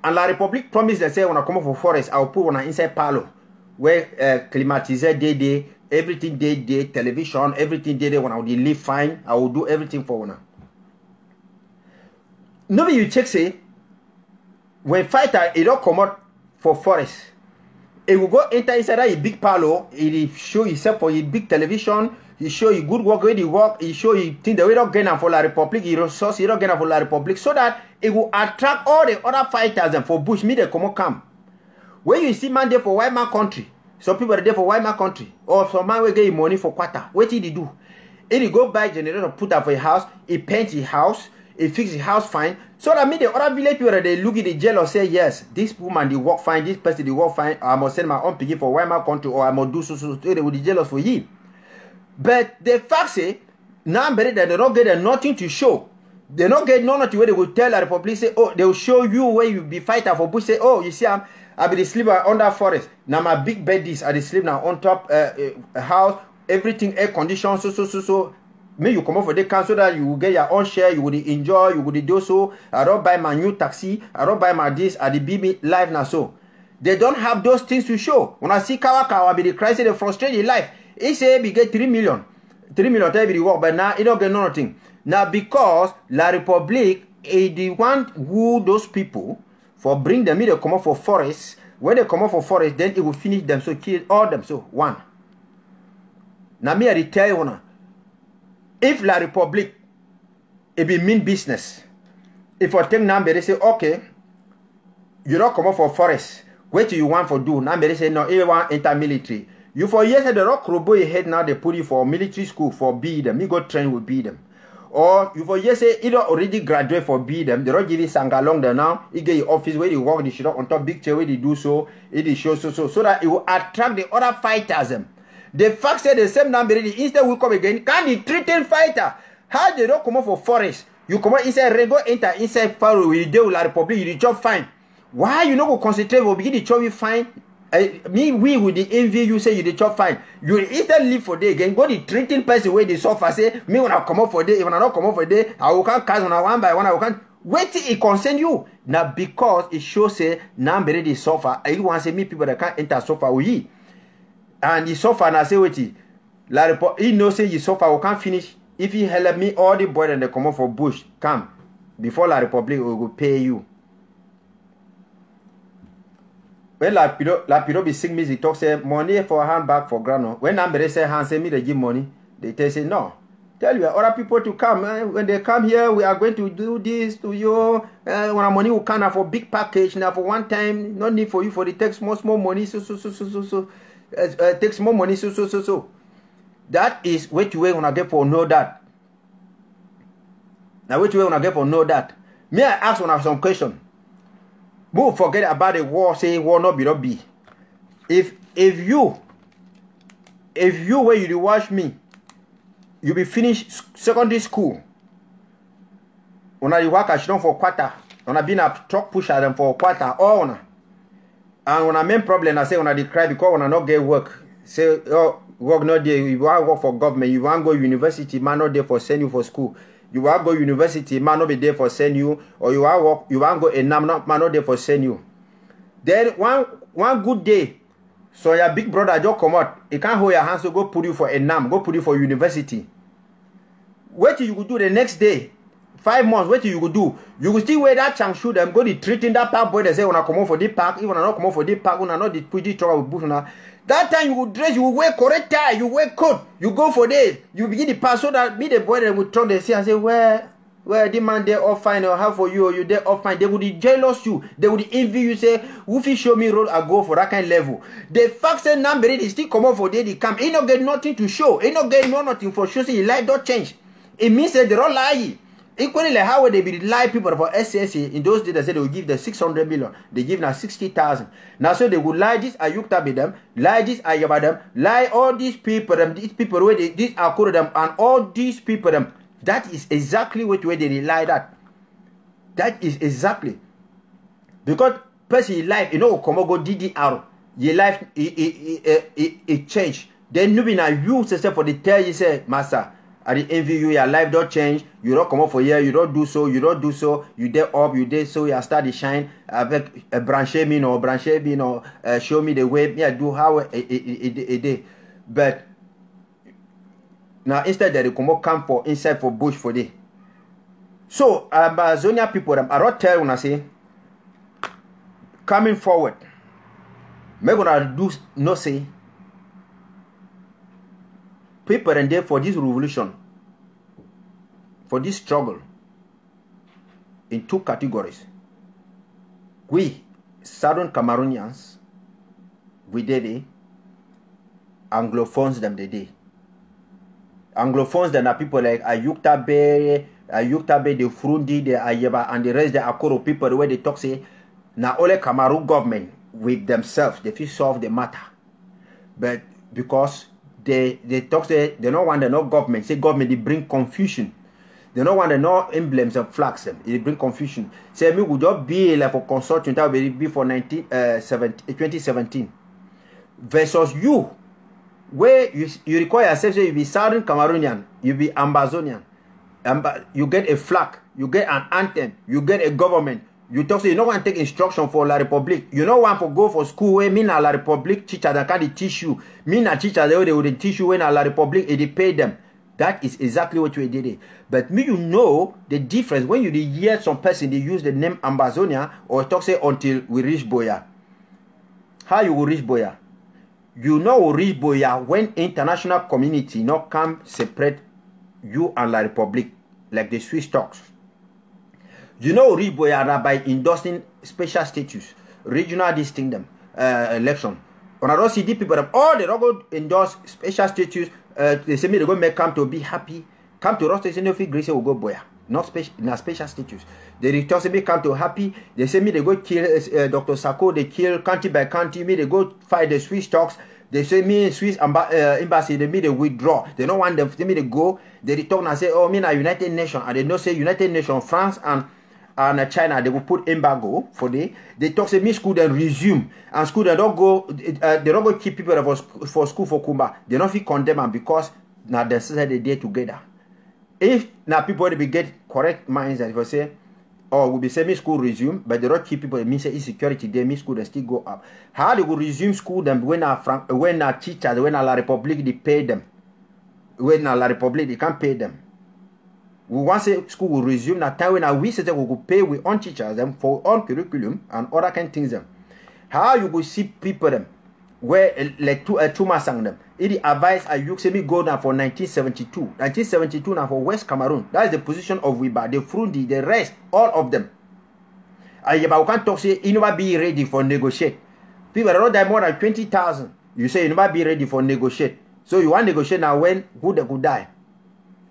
And La Republique promise they say when I come up for forest, I'll put one inside palo where climatizer day, everything day, television, everything day when I will live fine, I will do everything for one. Nobody you check say when fighter it don't come out for forest, it will go enter inside a big palo, it show himself for a big television, he show you good work where he work, he show you things that we don't get for La Republique, he resource he don't get for La Republique, so that it will attract all the other fighters and for Bush me they come out come. When you see man there for white man country, some people are there for white man country, or some man will get money for quarter. What did he do? He go buy generator, put up for a house, he paint his house, he fix the house fine. So that means the other village people they look at the jail or say, yes, this woman they work fine, this person they work fine, I must send my own piggy for white man country, or I must do so they will be jealous for him. But the fact say, now that they don't get nothing to show. They don't get nothing where they will tell La Republique, say, oh, they will show you where you be fighter for Bush, say, oh, you see, I be the sleeper under forest. Now my big bed is I the sleep now on top house, everything air conditioned, so. Me you come up for the car so that you will get your own share, you will enjoy, you will do so. I don't buy my new taxi, I don't buy my this, I the be life now so. They don't have those things to show. When I see Kawa be the crisis, they frustrate in life. He say we get 3 million. 3 million tell me the work, but now he don't get nothing. Now because La Republique is the one who those people for bring them in, they come up for forest. When they come up for forest, then it will finish them, so kill all them. So one. Now me I tell you now. If La Republique, it be mean business. If I take number, they say, okay, you don't come up for forest. What do you want for do? Number they say, no, you want enter military. You for years, they don't crowbar your head now, they put you for military school for be them. You go train with be them. Or you for years, say, you don't already graduate for be them. They don't give you sangalong there now. You get your office where you work, they should on top big chair where they do so. It show so that it will attract the other fighters them. The fact said the same number, instead we come again, can the threaten fighter? How they don't come out for forest? You come out inside, go enter inside faro, you do La Republique, you the job fine. Why you not go concentrate, we begin the job you fine? We with the envy, you say you the job fine. You instead live for day again, go the threaten person where they suffer, say, me when I come out for day, when I not come out for day, I will can't cast on a one by one, I will can't. Wait till it concern you. Now because it shows say, number they suffer, I want to say me people that can't enter suffer with you. And he suffer and I say wait La Republique he know say he suffer we can't finish. If he help me all the boys and they come up for Bush come before La Republique will pay you. When La Piro be sing music talk say money for handbag for grano. When Nambere say hand say me they give money, they tell say no. Tell you other people to come. When they come here, we are going to do this to you. When our money will come for big package now for one time. No need for you for the take small money. So. Takes more money, so. That is what you want to get for know that. Now, what you want to get for know that. May I ask one some question? Who forget about the war? Say war not be. If you where you watch me, you be finished secondary school. When I work at for quarter, when I been a truck pusher them for quarter, or and when I main problem, I say when I decry because when I not get work, say oh work not there. You want to work for government, you want to go university, man not there for send you for school. You want to go university, man not be there for send you, or you want to work, you want to go man not there for send you. Then one good day, so your big brother just come out. He can't hold your hands to go put you for NAM, go put you for university. What you could do the next day, 5 months, what you could do? You could still wear that chang shoe, them go to treating that park boy. They say, when I come out for this park, even when I not come out for this park, when I not put this trouble with bush now. That time you would dress, you would wear correct tie, you wear coat, you go for this, you begin the pass so that me the boy that would talk, they say and say, where the man there all fine or how for you or you there all fine. They would jealous you, they would envy you, say, who fi show me road I go for that kind of level. The fact say number they still come out for day they come. He not get nothing to show, he not get nothing for show, say his life don't change. It means that they don't lie. Equally like how would they be lie people for SSA in those days they said they would give them 600 million. They give now 60,000. Now so they would lie this Ayukta with them, lie this Ayaba them, lie all these people where they these Akura them and all these people them. That is exactly what way they lie that. That is exactly. Because person life, you know, come go DDR, your life it change. Then you be now you say for the tell you say, master, I envy you, your life don't change, you don't come up for here, you don't do so, you there up, you there so, you start to shine, avec branch me or show me the way, me I do how a day. But now instead they come up camp for inside for bush for day. So Amazonia people, I don't tell when I say, coming forward, me gonna do no say, people and there for this revolution, for this struggle, in 2 categories. We, Southern Cameroonians, we did it. Anglophones them they did. Anglophones them are people like Ayukta Be, the Frundi, the Ayeba, and the rest the Akoro people the way they talk say, now only Cameroon government with themselves, they feel solve the matter. But because they talk say they don't want the no government. Say government they bring confusion. They don't want the no emblems and flags them. They bring confusion. Say me would just be like for consultant that will be for 2017 versus you, where you require yourself say you be Southern Cameroonian, you be Ambazonian, you get a flag, you get an anthem, you get a government. You talk say you don't want to take instruction for La Republique. You don't want to go for school where me na La Republique teacher that can't teach you. Me na teacher they would teach you when La Republique and they pay them. That is exactly what we did. But me you know the difference when you hear some person they use the name Ambazonia or talk say until we reach Boya. How you will reach Boya? You know we reach Boya when international community not come separate you and La Republique like the Swiss talks. You know, reach Boya by endorsing special status, regional distinct election. When I don't see the people, all they don't go endorse special status. They say me they go make come to be happy. Come to Ross, they say no fee grace will go Boya. Not special status. They talk say me come to happy. They say me they go kill Dr. Sako. They kill county by county. Me they go fight the Swiss talks. They say me Swiss embassy. They me they withdraw. They don't want them. They me they go. They return and say oh me na United Nations and they don't say United Nations France and China they will put embargo for they talk say me school then resume and school they don't go keep people for school for Kumba. They don't feel condemn them because now they say they day together. If now people they be get correct minds and if I say oh will be say me school resume but they don't keep people it means say insecurity they me school they still go up. How they will resume school them when our teachers when our La Republique they pay them when our La Republique they can't pay them. We want to say school will resume that time when we say that we will pay with on teachers them for on curriculum and other kind of things them. How you will see people them where like two masang them. It advice you say me go now for 1972. 1972 now for West Cameroon. That is the position of Wiba, the Frundi, the rest, all of them. And you can't talk say you never be ready for negotiate. People are not that more than 20,000. You say you never be ready for negotiate. So you want to negotiate now when who they could die.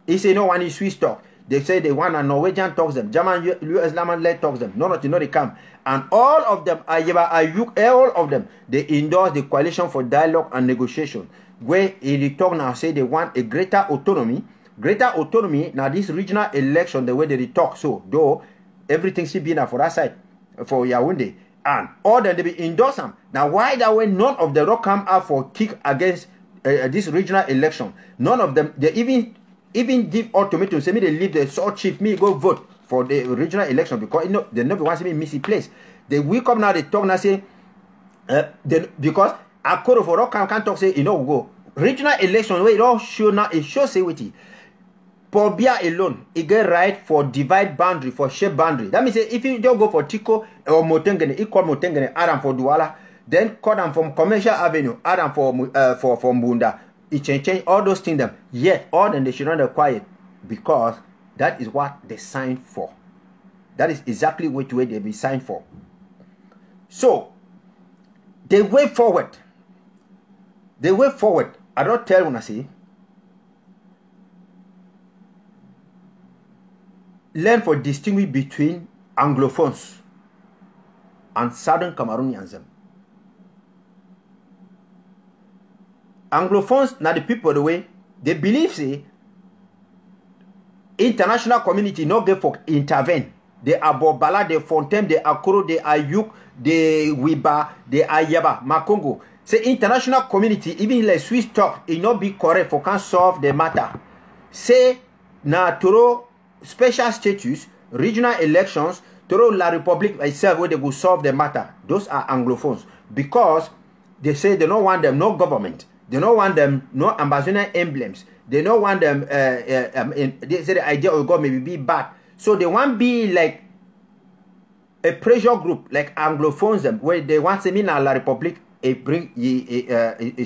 He say no one is Swiss talk. They say they want a Norwegian talks them. German US let talks them. No, not you know they come. And all of them, all of them, they endorse the coalition for dialogue and negotiation. Where they talk now say they want a greater autonomy. Greater autonomy, now this regional election, the way they talk. So though everything should be now for that side, for Yaoundé. And all that they be endorse them. Now why that way none of them don't come out for kick against this regional election? None of them, they even give ultimatum, say me they leave the sort chief, me go vote for the regional election because you know they never want to see me miss a place. They will come now, they talk now say Because Akoro for all can't talk say you know go regional election where it all show now it shows say with it. Paul Biya alone, he get right for divide boundary, for shape boundary. That means if you don't go for Tico or Motengene, equal Motengene, Adam for Douala, then cut them from Commercial Avenue, Adam for Mbunda. It change all those things them. Yet all then they should not require because that is what they signed for. That is exactly which way they be signed for. So the way forward, I don't tell when I say. Learn for distinguish between Anglophones and Southern Cameroonians. Anglophones, now the people the way they believe say international community no get for intervene. They are Bobala, they Fontaine, they Akoro, they Ayuk, they Wiba, they Ayaba, Makongo. Say international community, even like Swiss talk, it not be correct for can solve the matter. Say na Toro special status, regional elections, through La Republic itself where they will solve the matter. Those are Anglophones. Because they say they don't want them no government. They don't want them no ambassador emblems. They don't want them they say the idea of God maybe be bad. So they want be like a pressure group like Anglophones them where they want to mean La Republic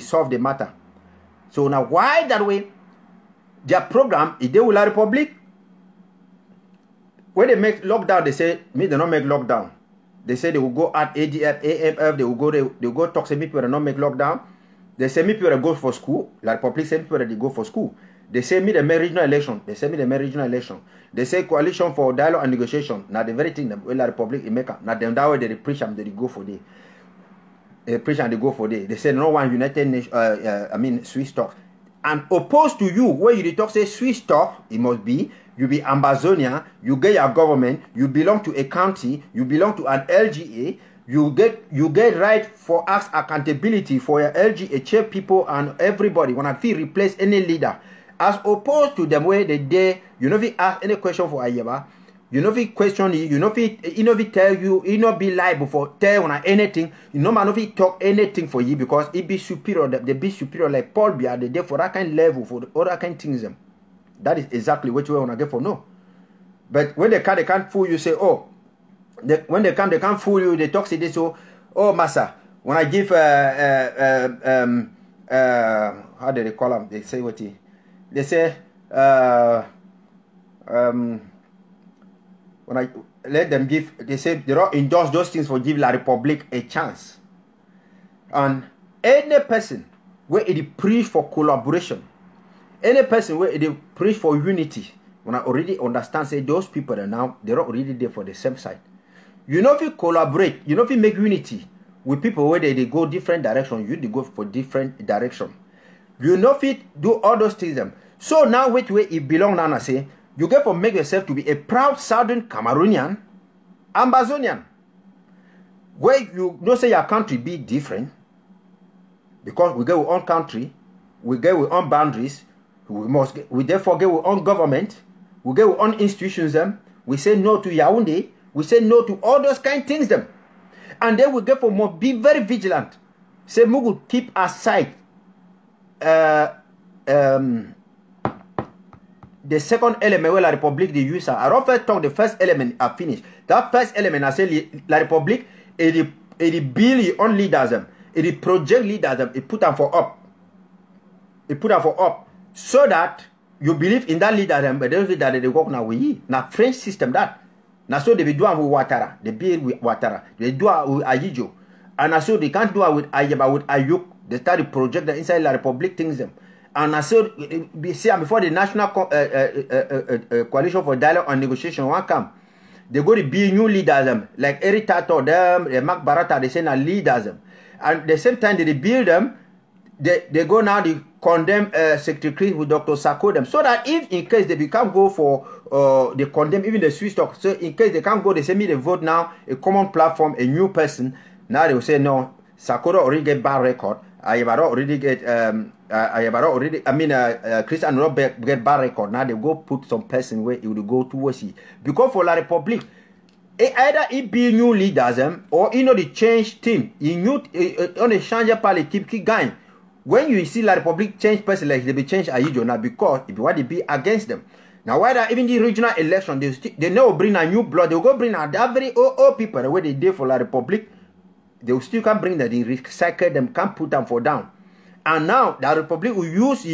solve the matter. So now why that way? Their program is they will La Republic. When they make lockdown, they say, me, they don't make lockdown. They say they will go at ADF, AMF, they will go talk to me people that don't make lockdown. They say me people that go for school. La Republic say people that they go for school. They say me they make regional election. They say me they make regional election. They say coalition for dialogue and negotiation. Now the very thing that La Republic in Mecca. Now them that way they preach and they go for day. They preach and they go for day. They say no one United Nation, Swiss talk. And opposed to you, where you talk say Swiss talk, it must be. You be Ambazonia, you get your government, you belong to a county, you belong to an LGA, you get right for ask accountability for your LGA chair people and everybody when I feel replace any leader. As opposed to them where they dare, you know if you ask any question for Ayaba, you know if you question you know if you tell you not be liable for tell when anything, you know man if he talk anything for you because it be superior, they be superior like Paul Biya, they there for that kind of level, for the other kind of things them. That is exactly what you want to get for no. But when they can't fool you, say, oh, when they come, they can't fool you, they talk, say this, oh, massa, when I give, how do they call them? They say what they say, when I let them give, they say, they don't endorse those things for give La Republic a chance. And any person where it preach for collaboration, any person where they preach for unity, when I already understand, say those people are now, they're already there for the same side. You know if you collaborate, you know if you make unity with people where they go different direction, you they go for different direction. You know if you do all those things them. So now which way it belong now, I say, you get for make yourself to be a proud Southern Cameroonian, Ambazonian. Where you don't say your country be different, because we get our own country, we get our own boundaries, we therefore get our own government, we get our own institutions them, we say no to Yaoundé, we say no to all those kind of things them. And then we get for more, be very vigilant. Say Mugu keep aside the second element where La Republic the use. I often talk the first element I finish. That first element I say La Republic it build your own leaders them. It project leaders them. It put them for up. It put them for up. So that you believe in that leader them, but those leaders they work now with you. Now French system that. Now so they be doing with Ouattara. They build with Ouattara. They do it with Ayijo. And so they can't do it with Ayaba, with Ayuk. They start to project the inside La Republic things them. And so before the National Coalition for Dialogue and Negotiation one come, they go to be new leaders them, like Eric Tato them, Mark Barata, they say now leaders them. And at the same time they build them, they go now they condemn Secretary with Dr. Sako them, so that if in case they become go for they condemn even the Swiss talk, so in case they can't go, they say me they vote now a common platform, a new person. Now they will say no, Sakura already get bad record. Ayabaro already get Christian will get bad record. Now they go put some person where it will go towards it. Because for La Republic, Either it be new leaders or the change team. On the change par l'équipe qui gagne. When you see La Republic change person like they be change Ayijo because if you want to be against them. Now whether even the regional election they never bring a new blood, they will go bring a very old people the way they did for La Republic. They will still can bring that, they recycle them, can't put them for down. And now the Republic will use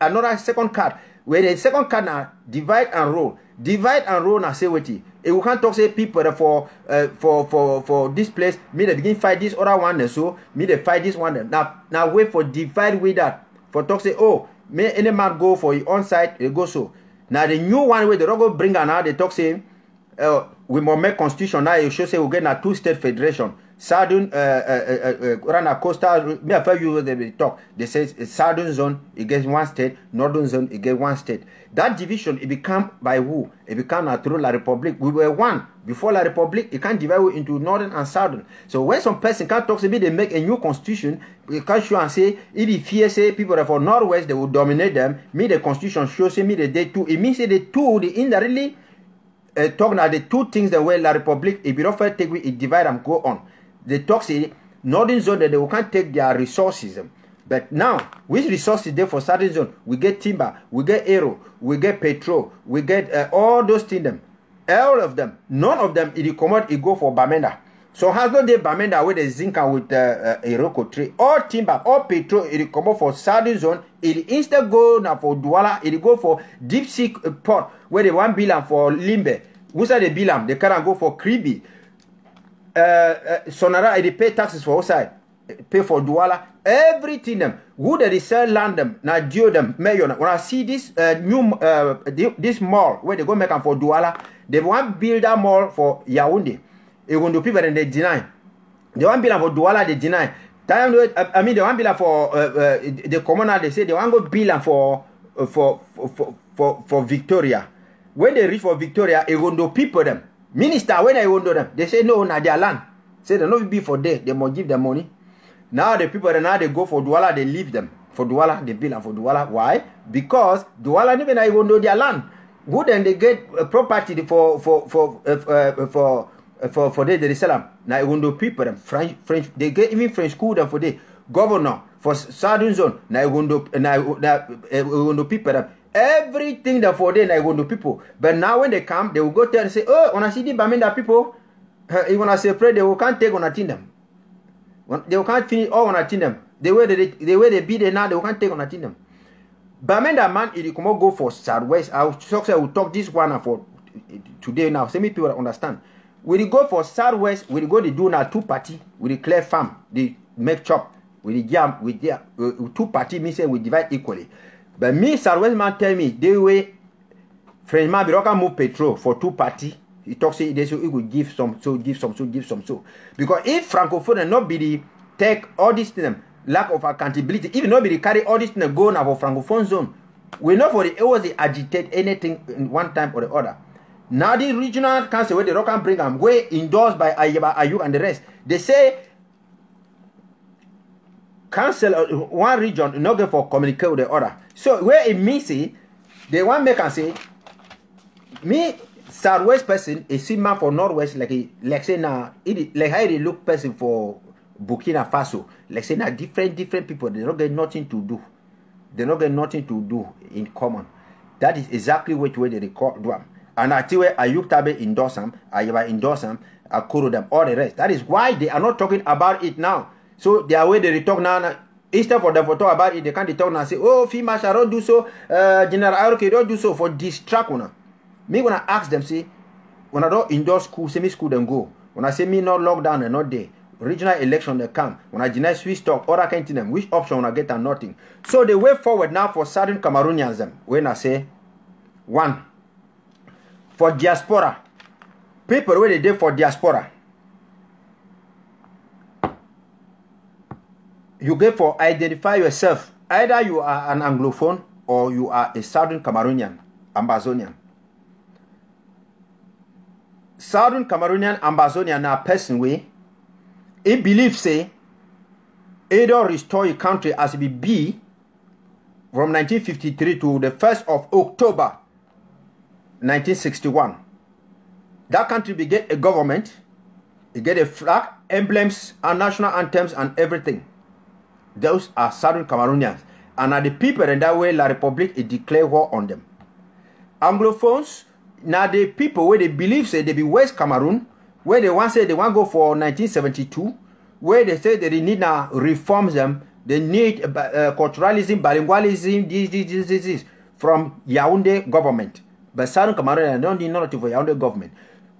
another second card. Where the second card now divide and roll. Divide and roll now say what it. We can't talk say people for this place, me they begin fight this other one and so me they fight this one. Now wait for divide with that. For talk say, oh, may any man go for your own side, they go so. Now the new one where they don't go bring another, they talk say we must make constitution now. You should say we get a 2-state federation. Southern run a coastal. Me I you they talk. They say southern zone against one state, northern zone against one state. That division it become by who? It become through La Republic. We were one before La Republic. It can't divide into northern and southern. So when some person can't talk to me, they make a new constitution. They can't show and say if the fear say people that for northwest they will dominate them. Me the constitution shows me the day two. It means the two the indirectly talking about the two things that were La Republic. If you don't take it divide and go on. They talk say northern zone that they can't take their resources. But now, which resources there for southern zone? We get timber, we get aero, we get petrol, we get all those things. All of them, none of them, it come out, it go for Bamenda. So has no day Bamenda with the zinc and with Iroko tree. All timber, all petrol, it come out for southern zone. It instead go now for Douala, it go for deep sea port where they want Bilam for Limbe. Who's the Bilam? They can't go for Kribi. Sonara, they pay taxes for outside, pay for Douala, everything them. Who they sell land them, now due them, mayor. When I see this this mall where they go make them for Douala, they want build that mall for Yaoundé. It want to people and they deny. They want build for Douala, they deny. I mean, they want build for the commonal. They say they want go build for Victoria. When they reach for Victoria, it want to people them. Minister, when I want them, they say no, na their land. Say they not be for there, they must give them money. Now the people now they go for Douala, they leave them. For Douala, they build for Douala. Why? Because Douala even I want their land. Good and they get property for they sell them. Now I want people them French they get even French school them for the governor for southern zone. Now I want people them. Everything that for them I want to people. But now when they come, they will go there and say, oh, when I see the Bamenda people, even I say pray, they will can't take on a them. They can't finish all on a them. The way they beat them now, they can't take on a them. Bamenda man, if you come go for southwest, I will talk this one for today now. Some people understand. We go for southwest, we go to do now 2 party, we declare farm, they make chop, we jam with their 2 party means we divide equally. But me, Southwest man tell me, they way, friend man, we don't move petrol for 2 party. He talks say they so he will give some, so give some, so give some, so. Because if Francophone and nobody take all this thing, lack of accountability, even nobody carry all this thing go now for Francophone zone, we know for the always they agitate anything in one time or the other. Now the regional council where the rock and bring them, way endorsed by Ayuk and the rest, they say council one region not go for communicate with the other. So where it means they want make and say me southwest person is similar for northwest like say now like how they look person for Burkina Faso. Like say now different people they don't get nothing to do. They don't get nothing to do in common. That is exactly which way they record them. And I tell you Ayuk Tabe endorse them, Ayaba endorse them, Akuro them, all the rest. That is why they are not talking about it now. So their way they talk now, instead for them to talk about it, they can't talk now and say, oh, FEMA shall don't do so, General Aroke don't do so for distract una. Me when I ask them, say, when I don't endorse school, semi school then go. When I say me not lockdown and not there, regional election they come. When I deny Swiss stock, other kind of them, which option when I get and nothing. So the way forward now for certain Cameroonians them, when I say, 1, for diaspora, people where they did for diaspora, you get for identify yourself. Either you are an Anglophone or you are a Southern Cameroonian, Ambazonian. Southern Cameroonian, Ambazonian are a person way. He believes say, either restore your country as it be from 1953 to the 1st of October 1961. That country will get a government, you get a flag, emblems, and national anthems, and everything. Those are Southern Cameroonians. And are the people in that way, La Republique, it declare war on them. Anglophones, now the people where they believe say they be West Cameroon, where they want say they want go for 1972, where they say that they need now reforms them, they need culturalism, bilingualism, this from Yaoundé government. But Southern Cameroon don't need nothing for Yaoundé government.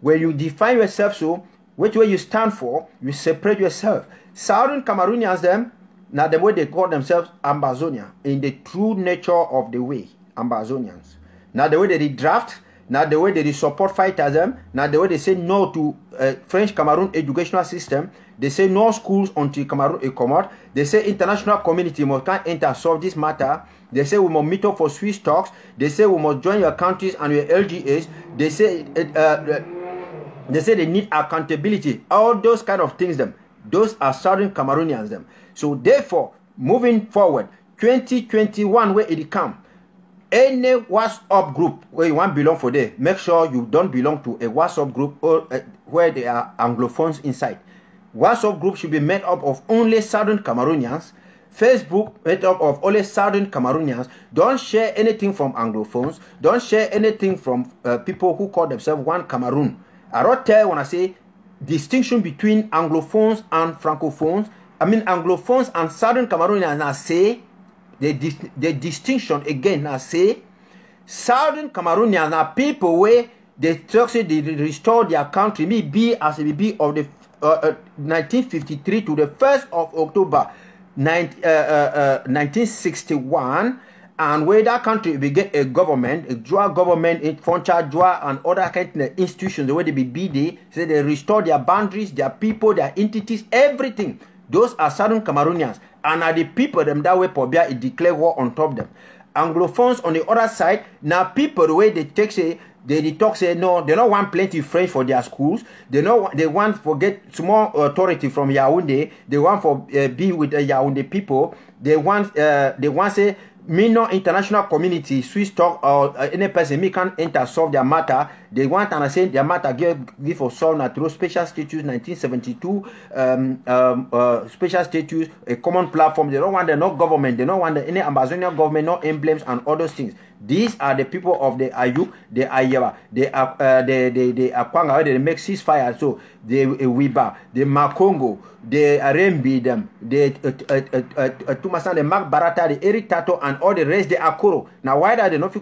When you define yourself so, which way you stand for, you separate yourself. Southern Cameroonians them, now the way they call themselves Ambazonia, in the true nature of the way, Ambazonians. Now the way they draft, now the way they support fighters them, now the way they say no to French Cameroon educational system, they say no schools until Cameroon is come out. They say international community must can't enter solve this matter. They say we must meet up for Swiss talks. They say we must join your countries and your LGAs. They say they need accountability. All those kind of things them. Those are Southern Cameroonians them. So therefore, moving forward, 2021 where it come, any WhatsApp group where you want belong for there, make sure you don't belong to a WhatsApp group or where there are Anglophones inside. WhatsApp group should be made up of only Southern Cameroonians. Facebook made up of only Southern Cameroonians. Don't share anything from Anglophones. Don't share anything from people who call themselves One Cameroon. I don't tell when I say distinction between Anglophones and Francophones. I mean Anglophones and Southern Cameroonians. I say the distinction again. I say Southern Cameroonians are people where they talk say they restore their country. Me be as it be of the 1953 to the 1st of October 1961, and where that country will get a government, a Joa government, in Foncha, Joa, and other kind of institutions, the way they be there, say they restore their boundaries, their people, their entities, everything. Those are Southern Cameroonians, and are the people them that way Pobia it declare war on top of them. Anglophones on the other side, now people the way they take say. They talk say no, they don't want plenty French for their schools. They want for get small authority from Yaoundé. They want for be with the Yaoundé people. They want say me no international community, Swiss talk or any person me can enter solve their matter. They want and I say their matter give for solve na through special status 1972 special status, a common platform. They don't want no government. They don't want any Ambazonian government, no emblems and all those things. These are the people of the Ayuk, the Ayawa, the Akwanga, they make ceasefire. So the Wiba, the Makongo, the Arembi, them, the Tumasan, the Mark Barata, the Eritato, and all the rest, the Akoro. Now, why are they not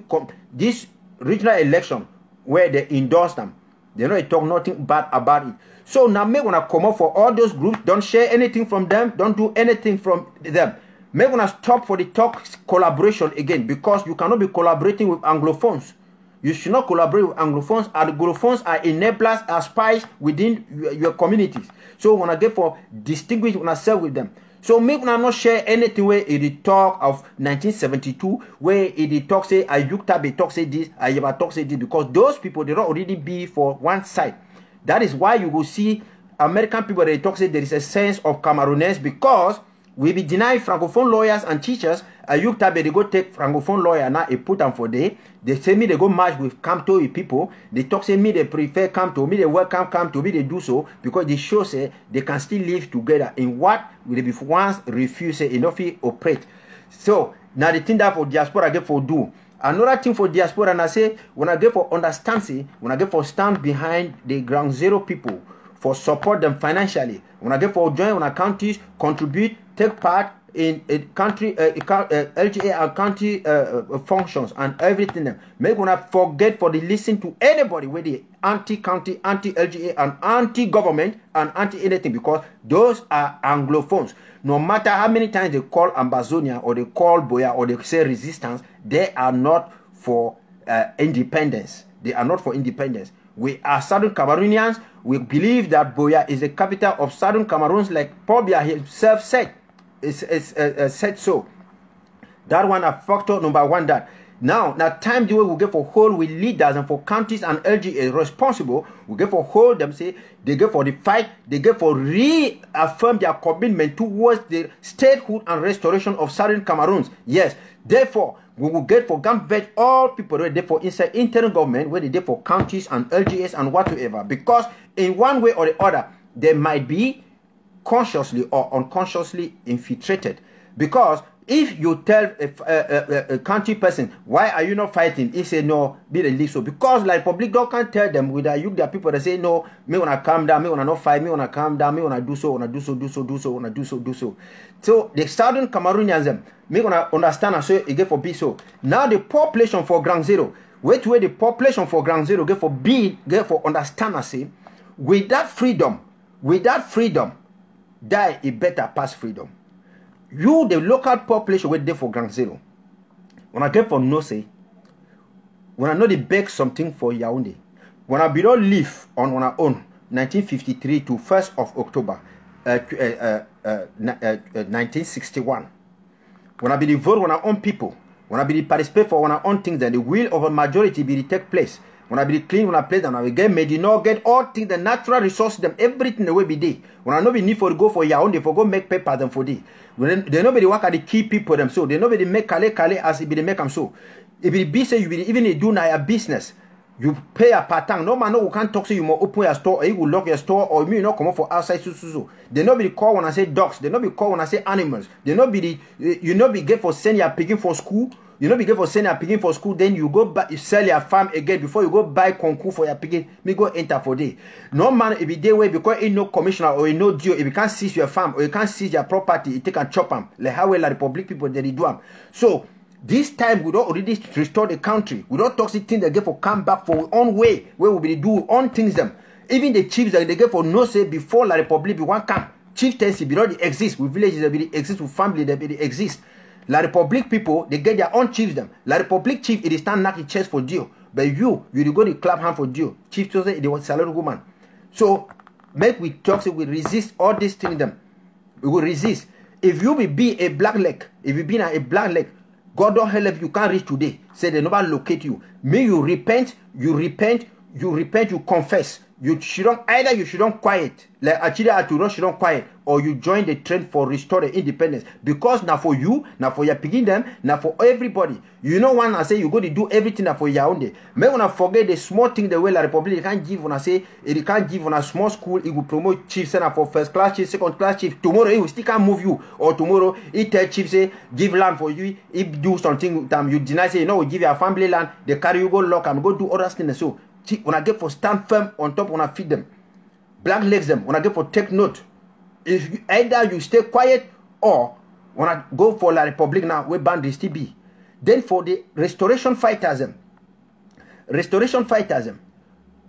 this regional election where they endorse them? They don't talk nothing bad about it. So now, me wanna come up for all those groups. Don't share anything from them. Don't do anything from them. May gonna stop for the talk collaboration again, because you cannot be collaborating with Anglophones. You should not collaborate with Anglophones. Anglophones are enablers, are spies within your communities. So when I get for distinguish ourselves with them. So make una not share anything where it talk of 1972, where it talk say Ayuktabe talk say this, Ayaba talk say this, because those people they don't already be for one side. That is why you will see American people they talk say there is a sense of Cameroonese, because we be deny Francophone lawyers and teachers. Ayuktabe they go take Francophone lawyer now they put them for day. They say me they go match with Kamto people. They talk say me they prefer Kamto, me they welcome Kamto, me they do so because they show say they can still live together in what will they be once refuse say enough operate. So now the thing that for diaspora get for do. Another thing for diaspora and I say when I get for understand, when I get for stand behind the ground zero people for support them financially. When I get for join when I countries contribute, take part in a country LGA and country functions and everything. Make when I forget for the listen to anybody with the anti-country, anti-LGA and anti-government and anti-anything, because those are Anglophones. No matter how many times they call Ambazonia or they call Boya or they say resistance, they are not for independence. They are not for independence. We are Southern Cameroonians. We believe that Boya is the capital of Southern Cameroons, like Pobia himself said. Said so. That one a factor number one. That now time the way we get for hold with leaders and for countries and LGA responsible, we get for hold them say they get for the fight, they get for reaffirm their commitment towards the statehood and restoration of Southern Cameroons. Yes, therefore We will get for vet all people who are there for inside interim government, where they there for counties and LGS and whatsoever. Because in one way or the other, they might be consciously or unconsciously infiltrated. Because if you tell a country person, why are you not fighting? He say no, be the leave so. Because like public dog can't tell them with you, there are people that say no, me wanna calm down, me wanna not fight, me wanna calm down, me wanna do so, wanna do so, do so, do so, wanna do so, do so. So the southern Cameroonians them, me wanna understand and so again for be so. Now the population for Ground Zero, wait the population for Ground Zero get for be get for understand and say, with that freedom, die it better pass freedom. You, the local population, were there for Ground Zero. When I get for no say, when I know they beg something for Yaoundé, when I be not live on our own, 1953 to 1st of October, 1961. When I be the vote on our own people, when I be the participate for our own things, then the will of a majority be the take place. When I be the clean, when I place, and I will get made, you know, get all things, the natural resources, them, everything the way be there. When I know we need for go for Yaoundé, for go make papers them for day. When they nobody work at the key people them so, they nobody make kale as it be they make them so. If it be say you be even do now a business, you pay a part-time. No man no can't talk to you more open your store or you will lock your store or you not come up for outside so. They nobody call when I say dogs, they nobody call when I say animals. They nobody you know be get for send your picking for school. You know, be get for send your picking for school, then you go buy, you sell your farm again before you go buy concours for your picking. Me go enter for day. No man, if you day way because ain't no commissioner or you no deal, if you can't seize your farm or you can't seize your property, you take and chop them. Like how well the Republic people they do them. So this time we don't already restore the country. We don't talk the things they get for come back for our own way where we be do on things them. Even the chiefs that they get for no say before la Republic be one camp. Chieftaincy be already exist with villages that be exist with family that be exist. La Republic people, they get their own chiefs them. La Republic chief, it is stand knocking chest for deal. But you go to clap hand for deal. Chief to say they want salary woman. So make we talk, so we resist all these things them. We will resist. If you will be a black leg, if you be a black leg, God don't help you can't reach today. Say they never locate you. May you repent, you confess. You shouldn't either you shouldn't quiet like actually Aturo shouldn't quiet or you join the trend for restore the independence because now for you now for your picking them now for everybody you know one I say you go to do everything now for Yaoundé. May when I forget the small thing the way la Republic they can't give when I say it can't give on a small school it will promote chief center for first class chief second class chief tomorrow it will still can't move you or tomorrow it tell chief say give land for you if do something you deny say you know we give your family land they carry you go lock and go do other things so. When I get for stand firm on top, when I feed them, black legs them. When I get for take note, if you, either you stay quiet or when I go for La Republic now, we ban this TB. Then for the restoration fighters them,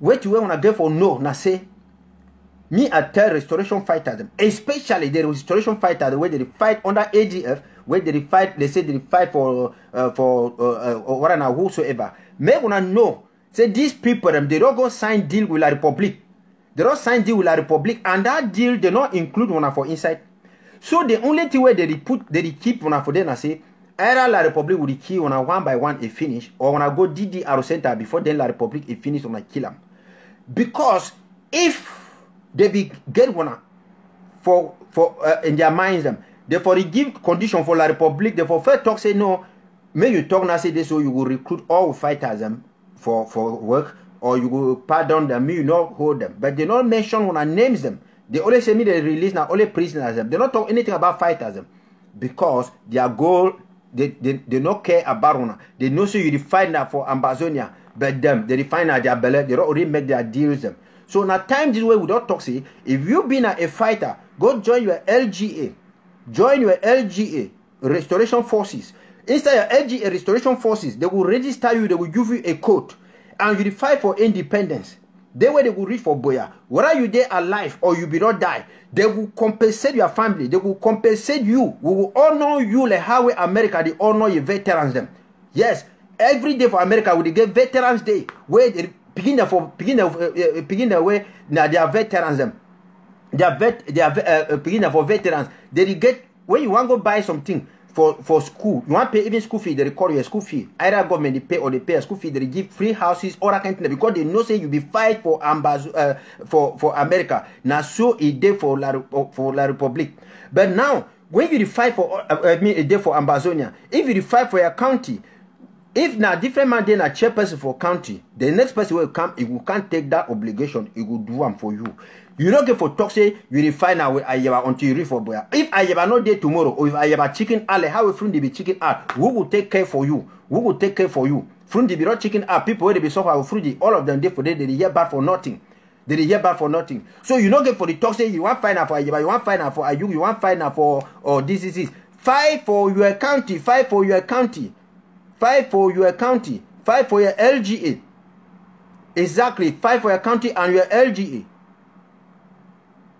wait when I get for no, now say me I tell restoration fighters them, especially the restoration fighters the way they fight under AGF, where they fight, they say they fight for what and whosoever. May when I know. Say these people, they don't go sign deal with La Republic. They don't sign deal with La Republic, and that deal they not include one for inside. So the only thing where they keep one for them and say, either La Republic will kill one by one if finish, or when I go DDR center before then La Republic if finish when I kill them. Because if they get one for in their minds them, therefore they give condition for La Republic. Therefore first talk say no, may you talk now say this so you will recruit all fighters them. For work or you will pardon them, you not hold them. But they don't mention when I names them. They only say me they release now only prisoners them. They don't talk anything about fighters them. Because their goal they don't care about one. They know so you define that for Ambazonia, but them they define that their belly, they don't already make their deals them. So now time this way we don't talk say if you been a fighter, go join your LGA. Join your LGA Restoration Forces. Inside your LGA Restoration Forces, they will register you, they will give you a code, and you fight for independence. Then when they will reach for Boya, whether you there alive or you be not die, they will compensate your family, they will compensate you, we will honor you like how America they honor your veterans them. Yes, every day for America we get Veterans Day, where they begin the way now they are veterans them. They are beginning for veterans. They get when you want to go buy something. For school, you want to pay even school fee, they record your school fee. Either government they pay or they pay a school fee, they give free houses or that kind of thing because they know say you be fight for America. Now so a day for La Republic. But now when you fight for a day for Ambazonia, if you fight for your county, If now different man then a chairperson for county, the next person will come, if you can't take that obligation, it will do one for you. You don't get for talk say you refine away Ayaba until you reach for boya. If Ayaba not there tomorrow, or if Ayaba chicken ale, how will from the be chicken out? Who will take care for you? Who will take care for you? From the be not chicken out, people will be suffer with fruity, all of them there for they hear bad for nothing. They hear bad for nothing. So you don't get for the talk say you want find out for Ayaba, you want find out for Ayuk, you want find out for this is. Fight for your county, fight for your county. Fight for your county. Fight for your LGA. Exactly. Fight for your county and your LGA.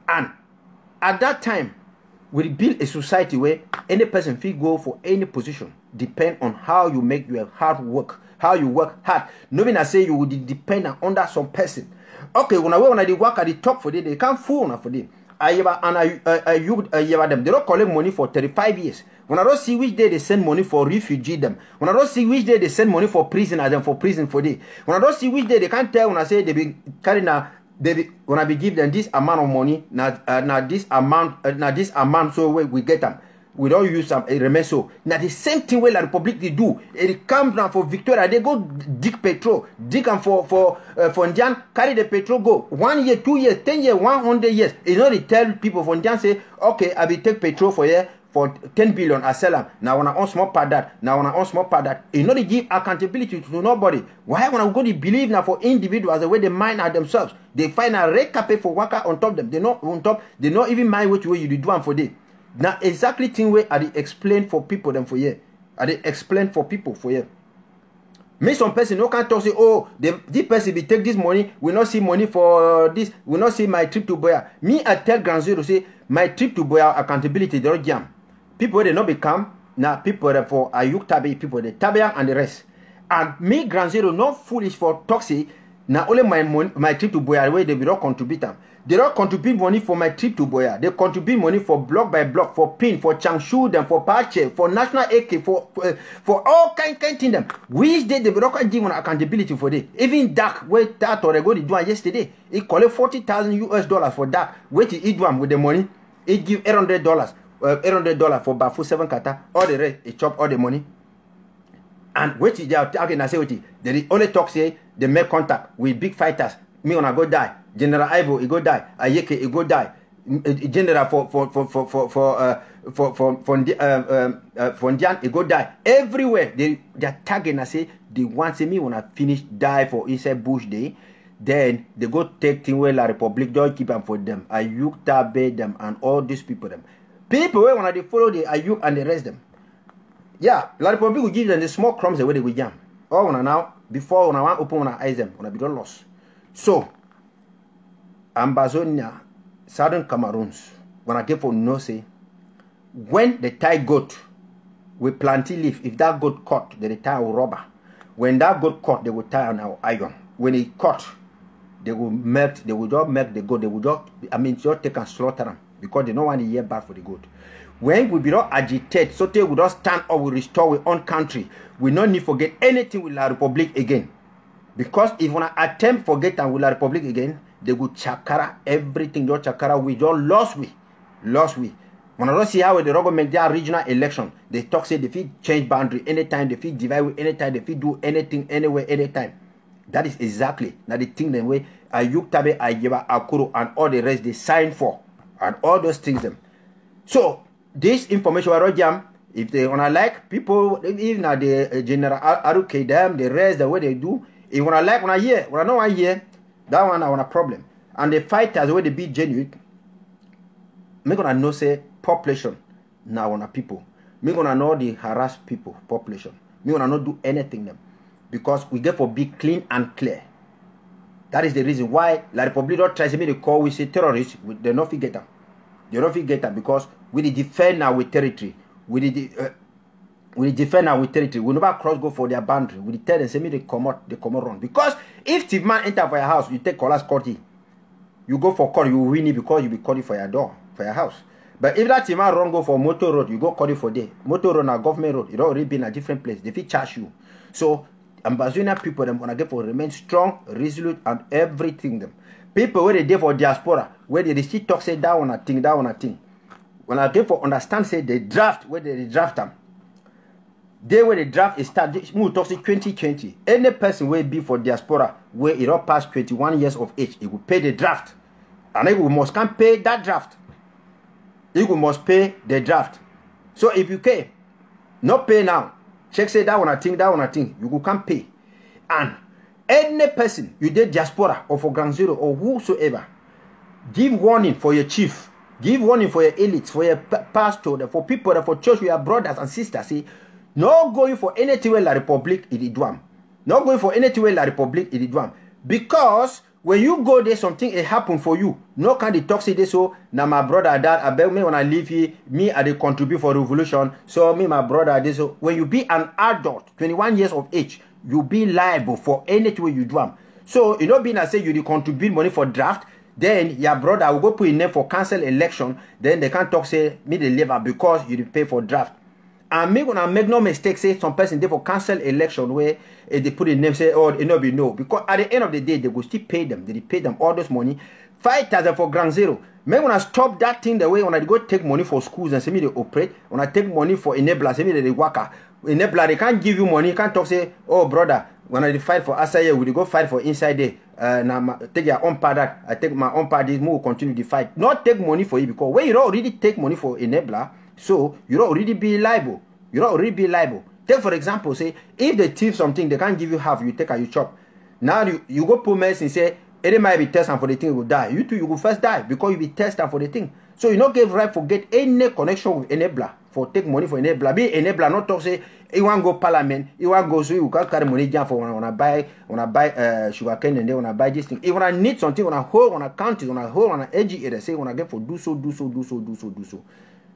And at that time, we build a society where any person will go for any position. Depend on how you make your hard work. How you work hard. Nobody I say you will depend on under some person. Okay, when they work at the top for them, they can't fool for them. I them. They don't collect money for 35 years. When I don't see which day they send money for refugee them. When I don't see which day they send money for prisoners them for prison for them. When I don't see which day they can't tell when I say they be carrying when I be give them this amount of money, now this amount so we get them. We don't use some remeso. Now the same thing where the Republic they do. It comes down for Victoria. They go dig petrol. Dig them for Njan, carry the petrol go. 1 year, 2 years, 10 years, 100 years. You know they tell people for Njan say, okay, I will take petrol for here for 10 billion. I sell them. Now when I own small part that. Now when I own small part that. You know they give accountability to nobody. Why when I go to believe now for individuals the way they mind at themselves. They find a red carpet for worker on top them. They not on top. They not even mind which way you do them for them. Now exactly thing way I explain for people them for here. I explain for people for here. Me some person no can talk say, oh, this person be take this money, we not see money for this, we not see my trip to Boya. Me I tell Grand Zero say my trip to Boya accountability they don't jam. People they not become now people that for Ayuk Tabe, people the Tabean and the rest. And me Grand Zero not foolish for talk say now only my trip to Boya where they will not contribute them. They don't contribute money for my trip to Boya. They contribute money for block by block, for pin, for Changshu, them for Pache, for National AK, for all kind thing them. Which day they will not give an accountability for this. Even Dark, where that or they go to do yesterday, he collect $40,000 for Dark. Wait till he do with the money. He give $800, $800 for Bafu 7 kata. All the rest, he chop all the money. And wait till they are talking and say what they only talk say they make contact with big fighters. Me when I go die. General Ivo, he go die. Ayeke, he go die. General Fondian, he go die. Everywhere they're tagging. I say they want to me when I finish die for inside Bush Day. Then they go take thing where La Republic don't keep them for them. Ayuk Tabe them and all these people them. People when they follow the Ayuk and the rest them. Yeah, La Republic will give them the small crumbs the way they will jam. Oh, now before when I want open when I eyes them when I be done lost. So. Ambazonia, Southern Cameroons, when I get for no say, when the tie goat with plantain leaf, if that goat caught, they tie a rubber. When that goat caught, they will tie on our iron. When it caught, they will melt, they will just melt the goat, they will just take and slaughter them because they don't want to hear bad for the goat. When we be not agitate, so they will not stand up, we restore our own country. We don't need to forget anything with La Republic again. Because if we attempt forget and with La Republic again, they will chakara everything. Your chakara we just lost we. When I don't see how the government their regional election, they talk say they fit change boundary anytime, they fit divide with anytime, they fit do anything anywhere anytime. That is exactly now the thing the way Ayuk Tabe, Ayeba, Akuro, and all the rest they sign for, and all those things them. So this information I jam. If they wanna like people, even the General Aruke them, the rest the way they do. If wanna like when I hear, when I know I hear. That one I want a problem. And the fighters where they be genuine, me gonna know say population now on a people. Me gonna know the harassed people population. Me gonna not do anything them. Because we get for be clean and clear. That is the reason why La Republic don't try to me to call we say terrorists, they not forget them. They don't forget them because we defend our territory. We defend our territory. We never cross go for their boundary. We tell them say me they come out run. Because if the man enter for your house, you take Colas Corti. You go for court, you win it because you be calling for your door, for your house. But if that man run go for motor road, you go call it for day. Motor road na government road. It already been a different place. They fit charge you. So Ambazonia people them wanna get for remain strong, resolute, and everything them. People where they dey for diaspora, where they still talk say that one a thing. When I get for understand say they draft where they draft them. They where the draft is start, we talk 2020. Any person will be for diaspora where it all past 21 years of age, it will pay the draft. And it will must can pay that draft. It will must pay the draft. So if you can not pay now, check say that one I think, you will can pay. And any person you did diaspora or for Ground Zero or whosoever, give warning for your chief, give warning for your elites, for your pastor, for people, for church, your brothers and sisters. See, no going for anything where La Republic it is done. Not going for anything where La Republic it is done. Because when you go there, something it happen for you. No kind of talk say this so now my brother that I beg me when I leave here, me I dey contribute for revolution. So me, my brother, this so when you be an adult, 21 years of age, you be liable for anything you do. So you know being I say you dey contribute money for draft, then your brother will go put in name for cancel election, then they can't talk say me they leave because you dey pay for draft. And me gonna make no mistake say some person there for cancel election where they put in name say oh it no be no, because at the end of the day they will still pay them. They pay them all this money. 5,000 for Ground Zero. Me when I stop that thing the way when I go take money for schools and say me they operate, when I take money for enabler, say me they worker. Enabler they can't give you money, you can't talk say oh brother when I fight for outside we go fight for inside there. Now take your own part that I take my own part this more continue the fight. Not take money for you because when you don't already take money for enabler, so you don't already be liable. You don't already be liable. Take for example, say if they thief something, they can't give you half, you take and you chop. Now you go put medicine, say it might be tested for the thing, you will die. You too, you will first die because you be tested for the thing. So you don't get right for get any connection with enabler for take money for enabler. Be enabler, not talk say you want go parliament, you want go so you can't carry money down for when I buy sugar cane and then when I buy this thing. If when I need something, when I hold on account, when I hold on an AGA, they say when I get for do so.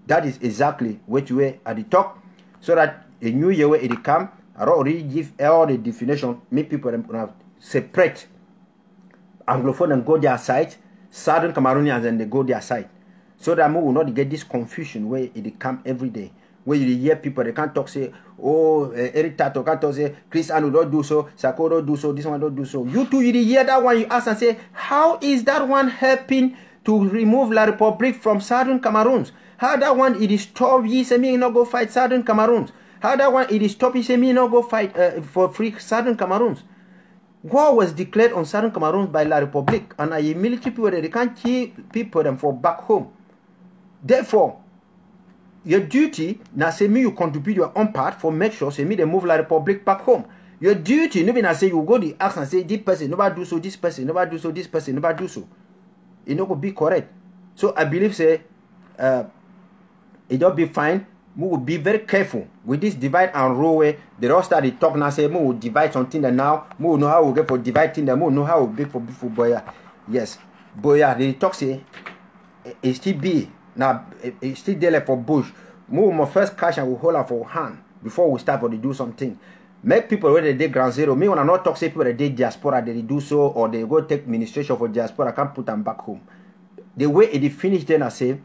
That is exactly what you were at the talk. So that a new year where it come, I already give all the definition, make people separate Anglophone and go their side, Southern Cameroonians and they go their side. So that we will not get this confusion where it come every day. Where you hear people, they can't talk, say, oh, Eric Tato can't talk, say, Chris Anu don't do so, Sako don't do so, this one don't do so. You too, you hear that one, you ask and say, how is that one helping to remove La Republic from Southern Cameroons? How that one it is stop ye say me not go fight Southern Cameroons? How that one it is stop ye say me not go fight for free Southern Cameroons? War was declared on Southern Cameroons by La Republic, and a military people they can't keep people them for back home. Therefore, your duty now say me you contribute your own part for make sure say me they move La Republic back home. Your duty no be now say you go the ask and say this person nobody do so, this person nobody do so, this person nobody do so. It no go be correct. So I believe say it don't be fine. We will be very careful with this divide and rule where they all start to talk now say we will divide something that now we will know how we get for dividing them, we will know how we big for boya. Yes. Boya they talk say it still be now it still there like for bush. We will first cash and we hold up for hand before we start for to do something. Make people where they Ground Zero. Me when I not talk say people that they diaspora they do so or they go take administration for diaspora, I can't put them back home. The way it finish then I say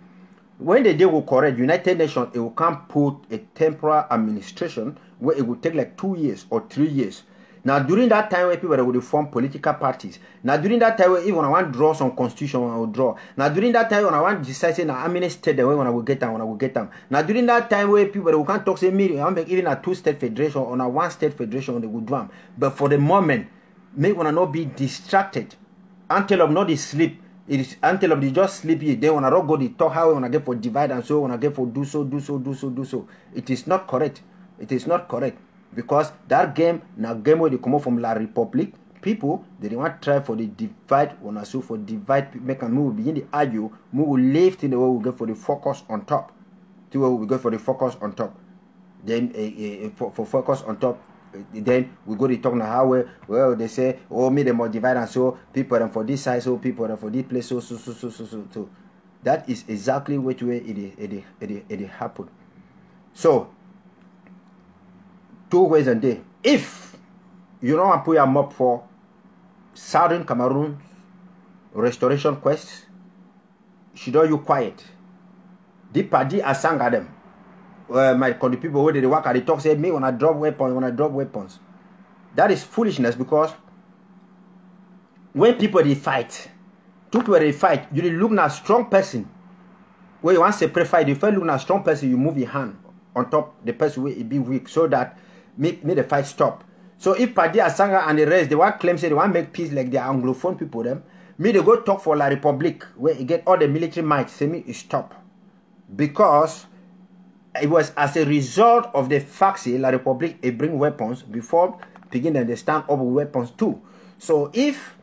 when the day will correct, United Nations, it will come put a temporary administration where it will take like 2 years or 3 years. Now, during that time where people will form political parties. Now, during that time where even I want to draw some constitution, I will draw. Now, during that time when I want to decide, say, now, how many states the way when I will get them, Now, during that time where people will can't talk, say, me, I want to make even a 2-state federation or a 1-state federation, they will do them. But for the moment, make when I not be distracted until I'm not asleep. It is until they just sleep here. Then when I don't go the talk how when I get for divide and so when I get for do so. It is not correct. It is not correct. Because that game, now game where they come out from La Republic, people they want to try for the divide when I so for divide make a move begin the argue, move left in the way we get for the focus on top. To where we go for the focus on top. Then for focus on top. Then we go to talk now how well they say oh me they more divide and so people them for this side so people them for this place so that is exactly which way it happened. So 2 ways a day. If you don't want to put your mop for Southern Cameroon restoration quest, should you quiet? The party I sang at them. My country people where they work at the talk say me when I drop weapons. That is foolishness because when people they fight, 2 people they fight, you look at a strong person. When you want to separate fight, you first look at a strong person, you move your hand on top the person will be weak, so that make the fight stop. So if Padi Asanga and the rest, they want claim say they want make peace like the Anglophone people them, me they go talk for La Republique where you get all the military might say me stop. Because it was as a result of the fact that La Republique they bring weapons before beginning to stand up with weapons too. So if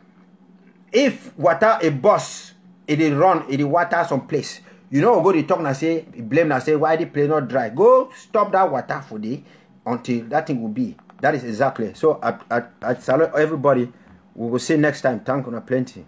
water a boss it run it water some place, you know, go to talk and say blame and say why the place not dry. Go stop that water for the until that thing will be. That is exactly. So I salute everybody. We will see next time. Thank you plenty.